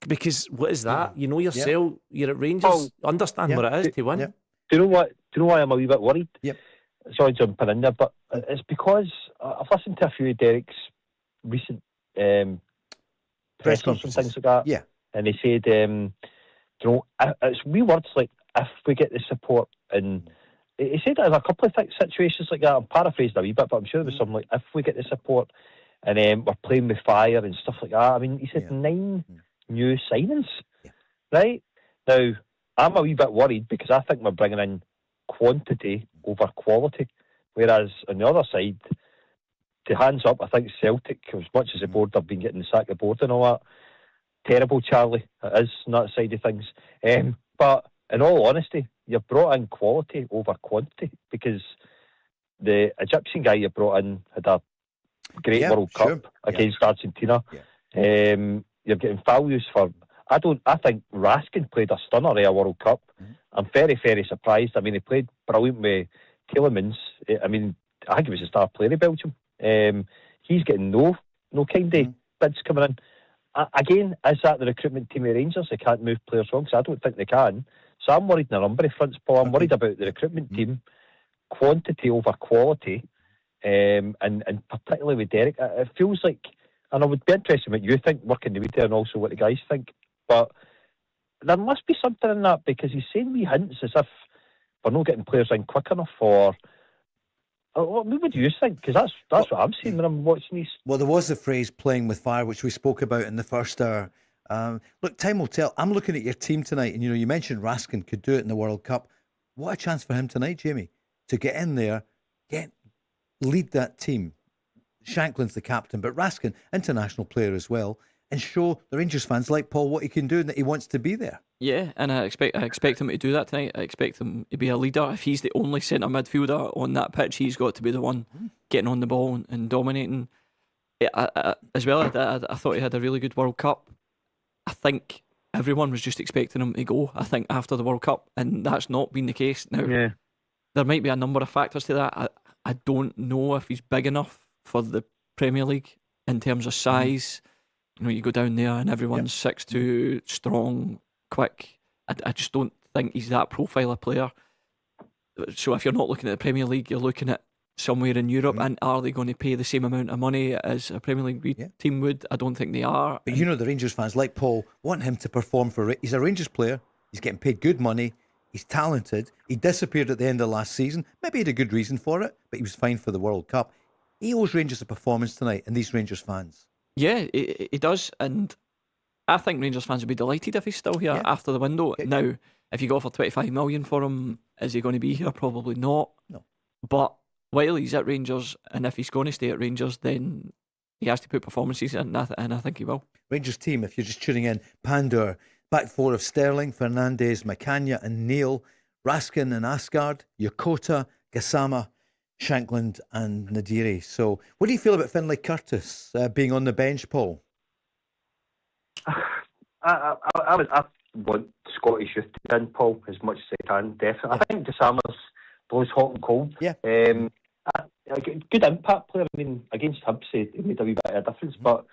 Because what is that? You know yourself, you're at Rangers, understand what it is to win. Do you know why I'm a wee bit worried? Yep. Sorry jumping in there, but it's because I've listened to a few of Derek's recent press and things like that. Yeah. And he said, it's wee words like, if we get the support, and he said there's a couple of situations like that. I'm paraphrasing a wee bit, but I'm sure there was something like, if we get the support, and we're playing with fire and stuff like that. I mean, he said 9 new signings, right? Now, I'm a wee bit worried because I think we're bringing in quantity over quality, whereas on the other side, to hands up, I think Celtic, as much as the board have been getting the sack of board and all that, terrible, Charlie, it is on that side of things. But in all honesty, you've brought in quality over quantity, because the Egyptian guy you brought in had a great World Cup against Argentina. You're getting values for. I think Raskin played a stunner at a World Cup. I'm very, very surprised. I mean, he played brilliant with Tielemans. I mean, I think he was a star player in Belgium. He's getting no kind of bids coming in. Again, is that the recruitment team of Rangers? They can't move players wrong, so I don't think they can. So I'm worried in a number of fronts, Paul. I'm worried about the recruitment team, quantity over quality, and particularly with Derek. It feels like, and I would be interested in what you think, working the media, and also what the guys think, but there must be something in that, because he's saying wee hints as if we're not getting players in quick enough, or what do you think? Because that's what I'm seeing when I'm watching these. Well, there was the phrase "playing with fire," which we spoke about in the first hour. Look, time will tell. I'm looking at your team tonight, and you mentioned Raskin could do it in the World Cup. What a chance for him tonight, Jamie, to get in there, lead that team. Shanklin's the captain, but Raskin, international player as well, and show the Rangers fans like Paul what he can do and that he wants to be there. Yeah, and I expect him to do that tonight. I expect him to be a leader. If he's the only centre midfielder on that pitch, he's got to be the one getting on the ball and dominating. As well, I thought he had a really good World Cup. I think everyone was just expecting him to go, I think, after the World Cup, and that's not been the case. Now, there might be a number of factors to that. I don't know if he's big enough for the Premier League in terms of size. You go down there and everyone's 6'2", strong, quick. I just don't think he's that profile of player. So if you're not looking at the Premier League, you're looking at somewhere in Europe, and are they going to pay the same amount of money as a Premier League team would? I don't think they are. But the Rangers fans, like Paul, want him to perform he's a Rangers player, he's getting paid good money, he's talented, he disappeared at the end of last season, maybe he had a good reason for it, but he was fine for the World Cup. He owes Rangers a performance tonight, and these Rangers fans. Yeah, he does, and I think Rangers fans would be delighted if he's still here after the window. Now, if you go for 25 million for him, is he going to be here? Probably not. No. But while he's at Rangers, and if he's going to stay at Rangers, then he has to put performances in, and I think he will. Rangers team, if you're just tuning in, Pandur, back four of Sterling, Fernandes, Macania and Neil, Raskin and Asgard, Yokota, Gassama, Shankland and Nadiri. So what do you feel about Finlay Curtis being on the bench, Paul? I want Scottish youth to be in, Paul, as much as I can, definitely. I think DeSamers blows hot and cold. Yeah. A good impact player. I mean, against Hibs, he made a wee bit of a difference, but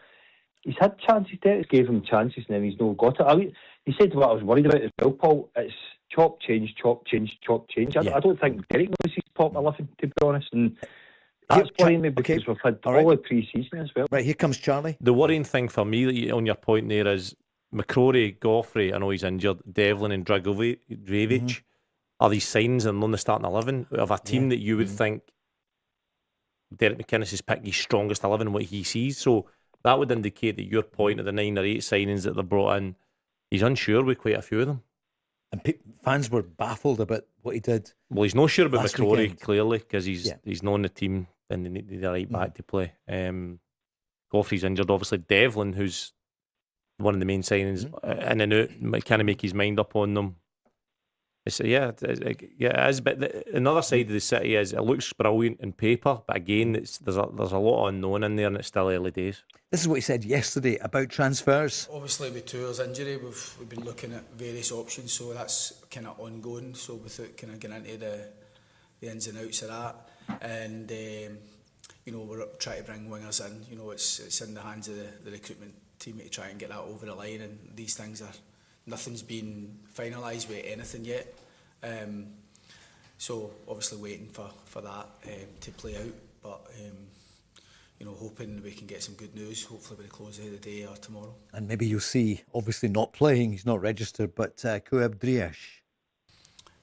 he's had chances. Derek gave him chances and then he's not got it. He said what I was worried about as well, Paul. It's chop, change, chop, change, chop, change. I don't think Derek knows his top 11, to be honest, and that's worrying me because we've had all the pre-season as well. Right, here comes Charlie. The worrying thing for me on your point there is McCrory, Goffrey, I know he's injured, Devlin and Dragovic are these signs and on the starting 11 of a team that you would think Derek McInnes has picked his strongest 11 what he sees. So that would indicate that your point of the 9 or 8 signings that they brought in, he's unsure with quite a few of them. And fans were baffled about what he did. Well, he's not sure about last McCrory, weekend. clearly, because he's known the team and they need the right back to play. Goffrey's injured, obviously. Devlin, who's one of the main signings, in and out, kind of make his mind up on them. It's, it is. But another side of the city is it looks brilliant in paper, but again, there's a lot of unknown in there, and it's still early days. This is what he said yesterday about transfers. Obviously, with Tour's injury, we've been looking at various options, so that's kind of ongoing. So without kind of getting into the ins and outs of that, and we're trying to bring wingers in. It's in the hands of the recruitment team to try and get that over the line, and these things nothing's been finalised with anything yet. So obviously waiting for that to play out, but hoping we can get some good news, hopefully by the close of the day or tomorrow. And maybe you'll see, obviously not playing, he's not registered, but Kueb Driash.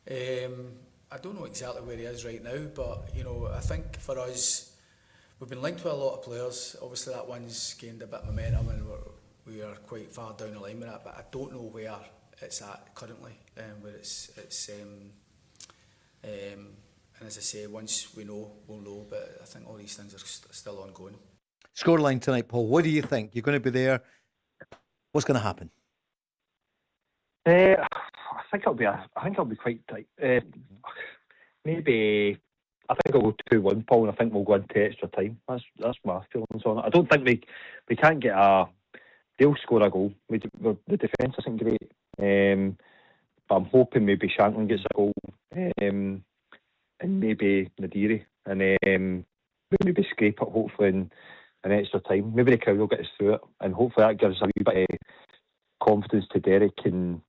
I don't know exactly where he is right now, but I think for us, we've been linked with a lot of players. Obviously that one's gained a bit of momentum and we are quite far down the line with that, but I don't know where it's at currently, where it's and as I say, once we know, we'll know, but I think all these things are still ongoing. Scoreline tonight, Paul, what do you think? You're going to be there. What's going to happen? I think it'll be quite tight. Maybe I think I'll go 2-1, Paul, and I think we'll go into extra time. That's my feelings on it. I don't think we can't get they'll score a goal. The defence isn't great, but I'm hoping maybe Shanklin gets a goal, and maybe Nadiri, and maybe scrape it hopefully in extra time. Maybe the crowd will get us through it, and hopefully that gives a wee bit of confidence to Derek and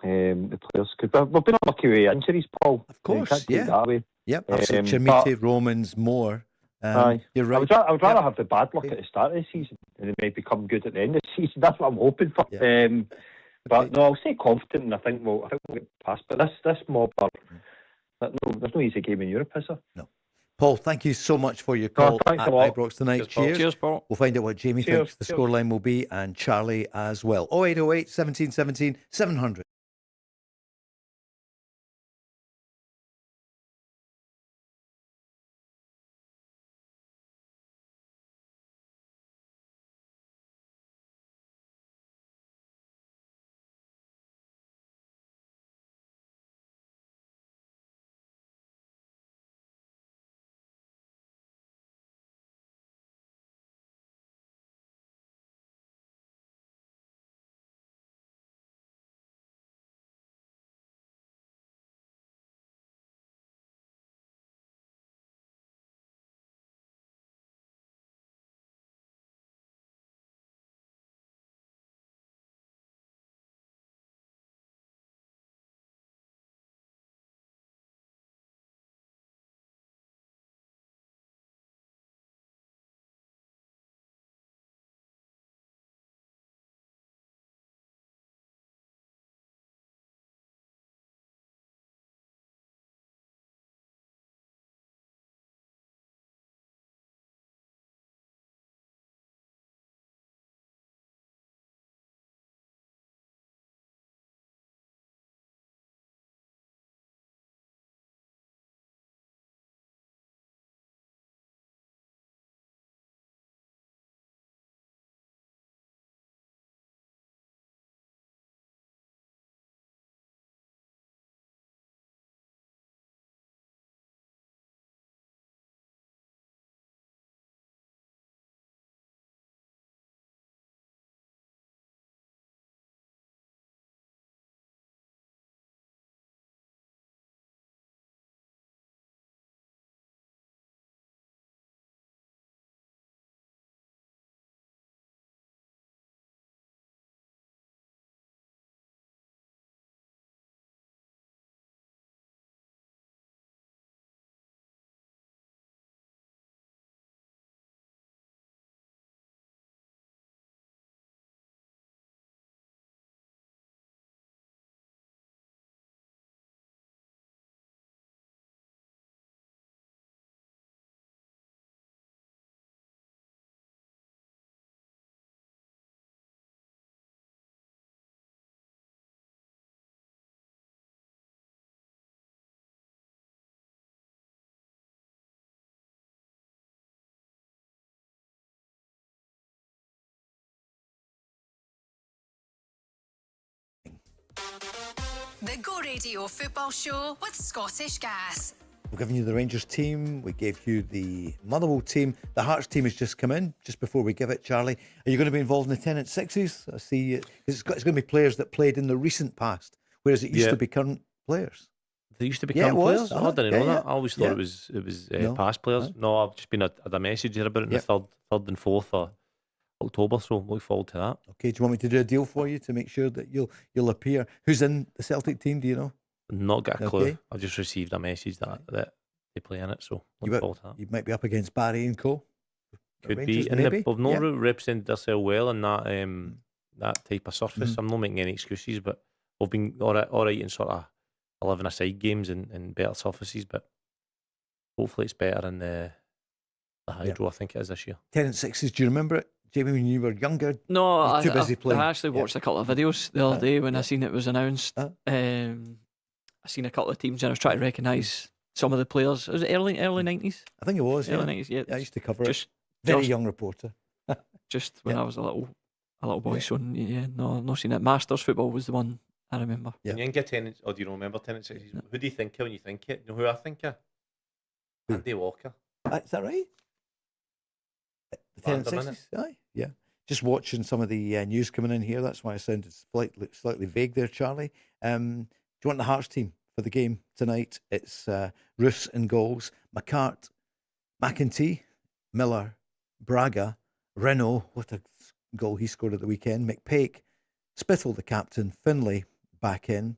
the players. Because we've been unlucky with injuries, Paul. Of course, can't take that away. Yep, absolutely. Chimite, Romans, Moore. You're right. I would rather have the bad luck at the start of the season and then maybe become good at the end of the season. That's what I'm hoping for. But no, I'll stay confident, and I think we'll get past. But this mob there's no easy game in Europe, is there? No. Paul, thank you so much for your call thanks at a lot. Ibrox tonight. Cheers, Paul. We'll find out what Jamie thinks the scoreline will be, and Charlie as well. 0808 17 17 700. The Go Radio Football Show with Scottish Gas. We've given you the Rangers team. We gave you the Motherwell team. The Hearts team has just come in. Just before we give it, Charlie, are you going to be involved in the 10 at 6s? I see it's going to be players that played in the recent past, whereas it used to be current players. They used to be current players. I didn't know that. I always thought it was No. past players. No, I've just been had a message here about it in the third and 4th of October, so look forward to that. Okay, do you want me to do a deal for you to make sure that you'll appear? Who's in the Celtic team? Do you know? Not got a clue. Okay. I've just received a message that they play in it, so You look forward to that. You might be up against Barry and Co. Could Rangers, be. And maybe? we've not represented ourselves well in that that type of surface. Mm-hmm. I'm not making any excuses, but we've been all right in sort of 11-a-side games and better surfaces, but hopefully it's better in the Hydro, I think it is this year. 10 and 6s, do you remember it, Jamie, when you were younger? No, You're too busy playing. I actually watched a couple of videos the other day when I seen it was announced. I seen a couple of teams and I was trying to recognise some of the players. Was it early 90s? I think it was, Early 90s, yeah. I used to cover Just- it. Very just- young reporter. Just when I was a little boy, so no, I've not seen it. Masters football was the one I remember. Yeah. When you get 10, or do you remember 10 and 6? Who do you think of when you think it? You know who I think of? Who? Andy Walker. Is that right? The 10 and Random, 6s? Aye, yeah. Just watching some of the news coming in here. That's why I sounded slightly vague there, Charlie. Do you want the Hearts team for the game tonight? It's Roos in goals, McCart, McEntee, Miller, Braga, Renault, what a goal he scored at the weekend, McPake, Spittle the captain, Finlay back in,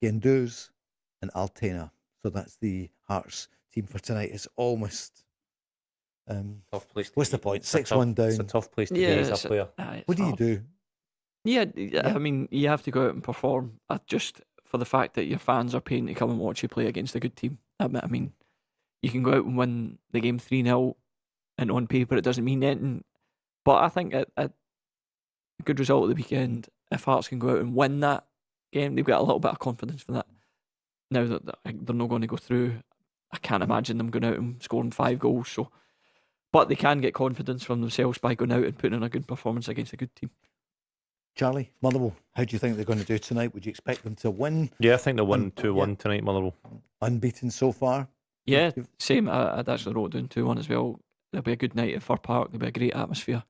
Genduz and Altena. So that's the Hearts team for tonight. It's almost Tough place to what's be. the point? It's a 6-1 down. It's a tough place to be as a player. What do you do? Yeah, I mean, you have to go out and perform. Just for the fact that your fans are paying to come and watch you play against a good team. I mean, you can go out and win the game 3-0, and on paper it doesn't mean anything. But I think a good result at the weekend, if Hearts can go out and win that game, they've got a little bit of confidence for that. Now that they're not going to go through, I can't imagine them going out and scoring 5 goals. So, but they can get confidence from themselves by going out and putting in a good performance against a good team. Charlie, Motherwell, how do you think they're going to do tonight? Would you expect them to win? Yeah, I think they'll win 2-1 tonight, Motherwell. Unbeaten so far? Yeah, same. I'd actually wrote down 2-1 as well. There'll be a good night at Fir Park. There'll be a great atmosphere.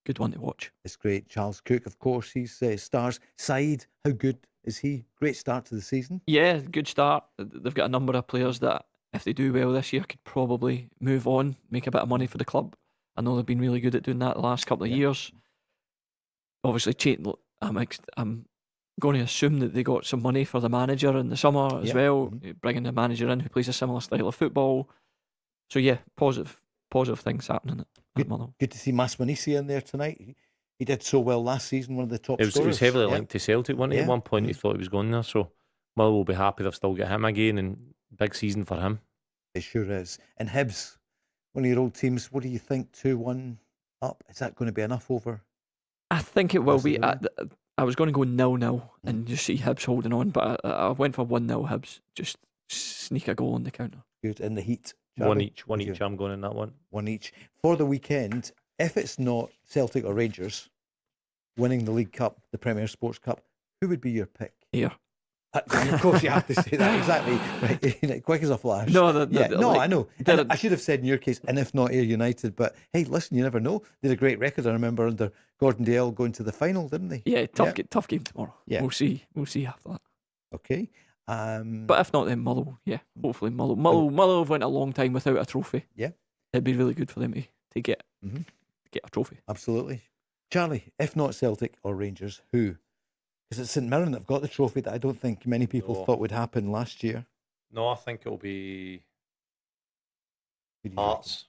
Good one to watch. It's great. Charles Cook, of course, he's stars. Said, how good is he? Great start to the season. Yeah, good start. They've got a number of players that, if they do well this year, could probably move on, make a bit of money for the club. I know they've been really good at doing that the last couple of years. Obviously, I'm going to assume that they got some money for the manager in the summer as well, bringing the manager in who plays a similar style of football. So yeah, positive things happening at Motherwell. Good to see Masmanisi in there tonight. He did so well last season, one of the top It scorers. was heavily linked to Celtic, wasn't he? At one point he thought he was going there, so Motherwell will be happy they've still got him again, and big season for him. It sure is. And Hibs, one of your old teams, what do you think? 2-1 up? Is that going to be enough over? I think it will be. I was going to go 0-0 and just see Hibs holding on, but I went for 1-0 Hibs. Just sneak a goal on the counter. Good. In the heat. Charlie, Charlie, one each. I'm going in that one. One each. For the weekend, if it's not Celtic or Rangers winning the League Cup, the Premier Sports Cup, who would be your pick? Here. Of course you have to say that, exactly. Right. Quick as a flash. No, I know. And I should have said in your case, and if not Ayr United, but hey, listen, you never know. They had a great record, I remember, under Gordon Dale going to the final, didn't they? Yeah, tough game tomorrow. Yeah. We'll see after that. Okay. But if not, then Motherwell. Yeah, hopefully Motherwell. Motherwell went a long time without a trophy. Yeah. It'd be really good for them to get a trophy. Absolutely. Charlie, if not Celtic or Rangers, who? Because it's St Mirren that have got the trophy that I don't think many people thought would happen last year. No, I think it'll be Hearts.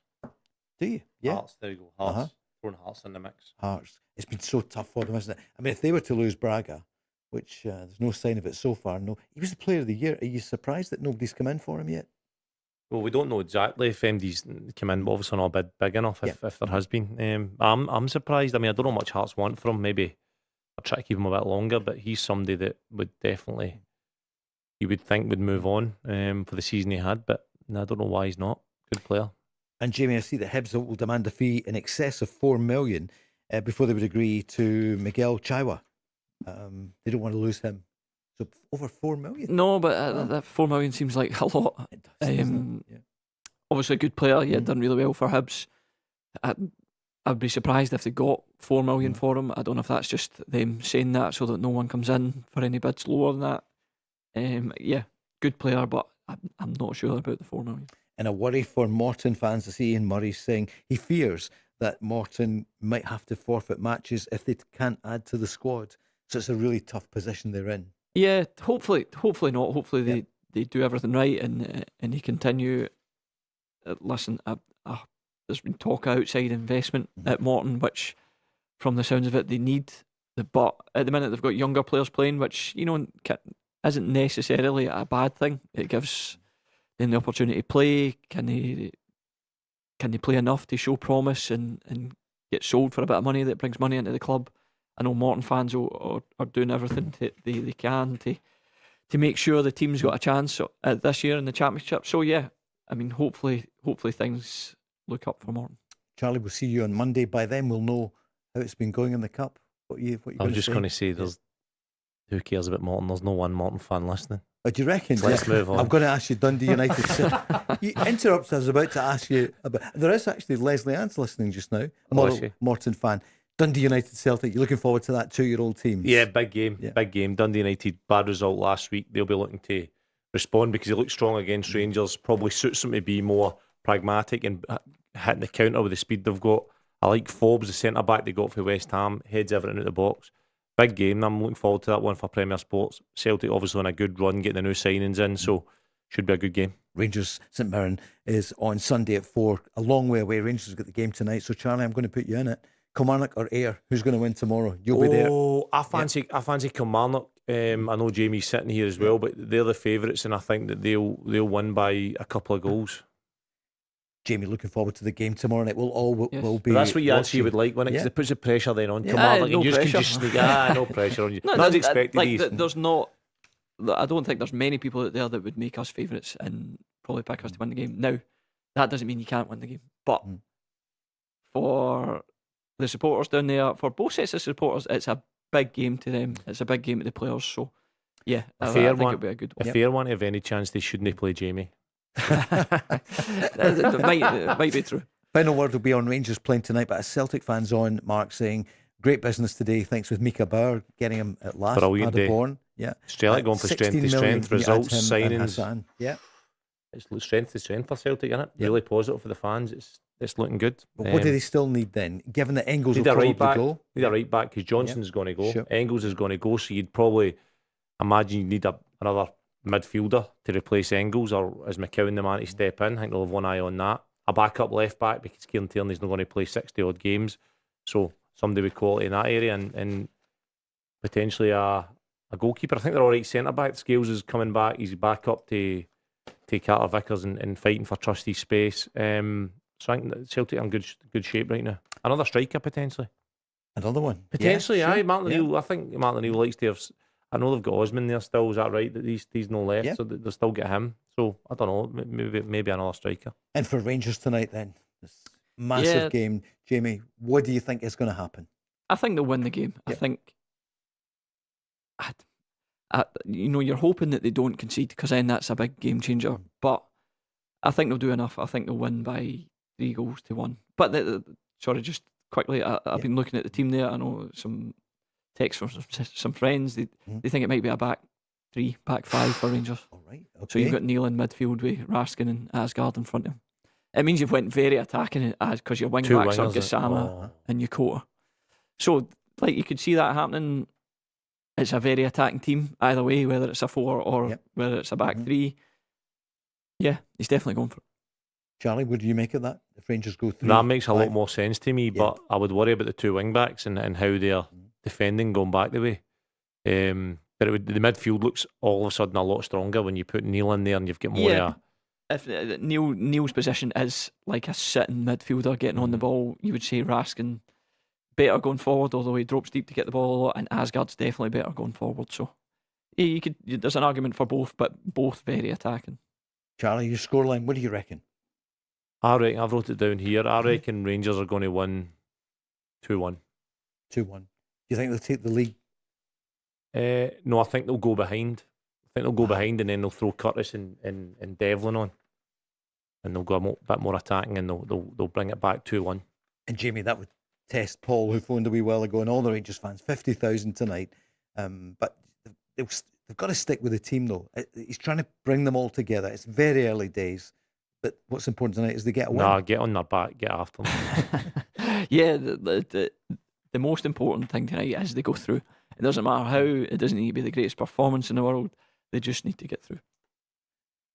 Do you? Yeah. Hearts, there you go. Hearts. Throwing Hearts in the mix. Hearts. It's been so tough for them, isn't it? I mean, if they were to lose Braga, which there's no sign of it so far, no. He was the player of the year. Are you surprised that nobody's come in for him yet? Well, we don't know exactly if MD's come in, but obviously not big enough if there has been. I'm surprised. I mean, I don't know how much Hearts want from him. Maybe I'll try to keep him a bit longer, but he's somebody that would definitely, you would think, would move on for the season he had, but I don't know why he's not. Good player. And Jamie, I see that Hibs will demand a fee in excess of $4 million before they would agree to Miguel Chaiwa. They don't want to lose him. So over 4 million. No, but that 4 million seems like a lot. It does, doesn't it? Obviously, a good player. Yeah, done really well for Hibs. I'd be surprised if they got 4 million for him. I don't know if that's just them saying that so that no one comes in for any bids lower than that. Yeah, good player, but I'm not sure about the 4 million. And a worry for Morton fans to see Ian Murray saying he fears that Morton might have to forfeit matches if they can't add to the squad. So it's a really tough position they're in. Yeah, hopefully not. Hopefully they do everything right and they continue. Listen, there's been talk outside investment at Morton, which, from the sounds of it, they need. But at the minute they've got younger players playing, which isn't necessarily a bad thing. It gives them the opportunity to play. Can they play enough to show promise and get sold for a bit of money that brings money into the club? I know Morton fans are doing everything they can to make sure the team's got a chance this year in the Championship. So yeah, I mean, hopefully things look up for Morton. Charlie, we'll see you on Monday. By then we'll know how it's been going in the Cup. I was just going to say, who cares about Morton? There's no one Morton fan listening. Oh, do you reckon? Let's move on. I'm going to ask you Dundee United. You interrupt. I was about to ask you about. There is actually Leslie Ann's listening just now. Morton fan. Dundee United Celtic. You looking forward to that 2-year-old team? Yeah, big game. Yeah. Big game. Dundee United, bad result last week. They'll be looking to respond because they look strong against Rangers. Probably suits them to be more pragmatic and hitting the counter with the speed they've got. I like Forbes, the centre back they got for West Ham. Heads everything out the box. Big game. I'm looking forward to that one for Premier Sports. Celtic obviously on a good run, getting the new signings in, so should be a good game. Rangers St Mirren is on Sunday at 4. A long way away. Rangers have got the game tonight. So Charlie, I'm going to put you in it. Kilmarnock or Ayr? Who's going to win tomorrow? You'll be there. Oh, I fancy Kilmarnock. I know Jamie's sitting here as well, but they're the favourites, and I think that they'll win by a couple of goals. Jamie, looking forward to the game tomorrow night. We'll be. But that's what you actually would like, when it puts the pressure then on Kilmarnock. No you pressure. Can just sneak. No pressure on you. Not expected. There's not. I don't think there's many people out there that would make us favourites and probably pick us to win the game. Now, that doesn't mean you can't win the game, but for the supporters down there, for both sets of supporters, it's a big game to them. It's a big game to the players. So, yeah, I think it'll be a good one. A fair one, if any chance they shouldn't play Jamie. it might be true. Final word will be on Rangers playing tonight, but as Celtic fans on, Mark saying, great business today, thanks with Mika Bauer getting him at last. Brilliant day. Yeah. Celtic going for strength to strength, results, signings. Yeah. It's strength to strength for Celtic, isn't it? Yeah. Really positive for the fans. It's looking good. But what do they still need then? Given that Engels will probably go. Need a right back because Johnson's going to go. Sure. Engels is going to go, so you'd probably imagine you need another midfielder to replace Engels, or is McCowan the man to step in? I think they'll have one eye on that. A backup left back because Kieran Tierney's not going to play 60 odd games, so somebody with quality in that area, and potentially a goalkeeper. I think they're all right centre back. Scales is coming back. He's back up to Carter Vickers and fighting for trustee space. So I think that Celtic are in good shape right now. Another striker potentially. Another one potentially. Yeah, sure. Martin O'Neill. I think Martin O'Neill likes to have. I know they've got Osman there still. Is that right? That he's no left, so they'll still get him. So I don't know. Maybe another striker. And for Rangers tonight, then this massive game, Jamie. What do you think is going to happen? I think they'll win the game. I think. You're hoping that they don't concede because then that's a big game changer. But I think they'll do enough. I think they'll win by 3-1. But sorry, just quickly, I've been looking at the team there. I know some texts from some friends. They think it might be a back 3, back 5 for Rangers. All right. Okay. So you've got Neil in midfield with Raskin and Asgard in front of him. It means you've went very attacking because your wing backs are Gassama and Yokota. So like you could see that happening. It's a very attacking team either way, whether it's a 4 or whether it's a back 3. Yeah, he's definitely going for it. Charlie, what do you make of that? If Rangers go 3, that makes a lot more sense to me. But I would worry about the 2 wing backs and how they're defending going back the way. But the midfield looks all of a sudden a lot stronger when you put Neil in there and you've got more. Yeah. If Neil's position is like a sitting midfielder getting on the ball, you would say Raskin better going forward, although he drops deep to get the ball a lot, and Asgard's definitely better going forward. So there's an argument for both, but both very attacking. Charlie, your scoreline, what do you reckon? I reckon, I've wrote it down here, I reckon Rangers are going to win 2-1. 2-1. Do you think they'll take the lead No, I think they'll go behind. I think they'll go behind and then they'll throw Curtis and Devlin on, and they'll go a bit more attacking, and they'll bring it back 2-1. And Jamie, that would test Paul, who phoned a wee while ago, and all the Rangers fans, 50,000 tonight. But they've got to stick with the team, though. He's trying to bring them all together. It's very early days, but what's important tonight is they get a win. Nah, get on their back, get after them. Yeah, the most important thing tonight is they go through. It doesn't matter how, it doesn't need to be the greatest performance in the world. They just need to get through.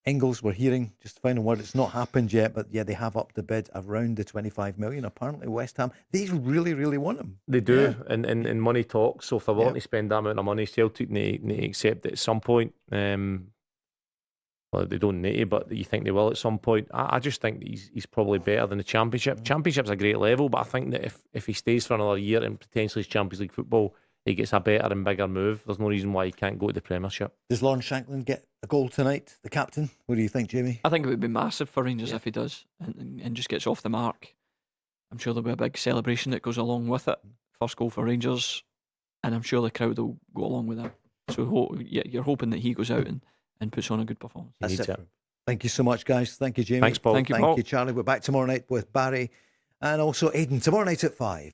Ingles, we're hearing, just final word, it's not happened yet, but yeah, they have upped the bid around the 25 million. Apparently, West Ham, they really, really want him. They do, and money talks. So if they're willing to spend that amount of money, Celtic need to accept it at some point. Well, they don't need to, but you think they will at some point. I just think that he's probably better than the Championship. Championship's a great level, but I think that if he stays for another year and potentially it's Champions League football, he gets a better and bigger move. There's no reason why he can't go to the Premiership. Does Lawrence Shanklin get a goal tonight, the captain? What do you think, Jamie? I think it would be massive for Rangers if he does and just gets off the mark. I'm sure there'll be a big celebration that goes along with it. First goal for Rangers, and I'm sure the crowd will go along with that. So you're hoping that he goes out and puts on a good performance. That's it. Thank you so much, guys. Thank you, Jamie. Thanks, Paul. Thank you, Paul. Thank you, Charlie. We're back tomorrow night with Barry and also Aidan tomorrow night at 5.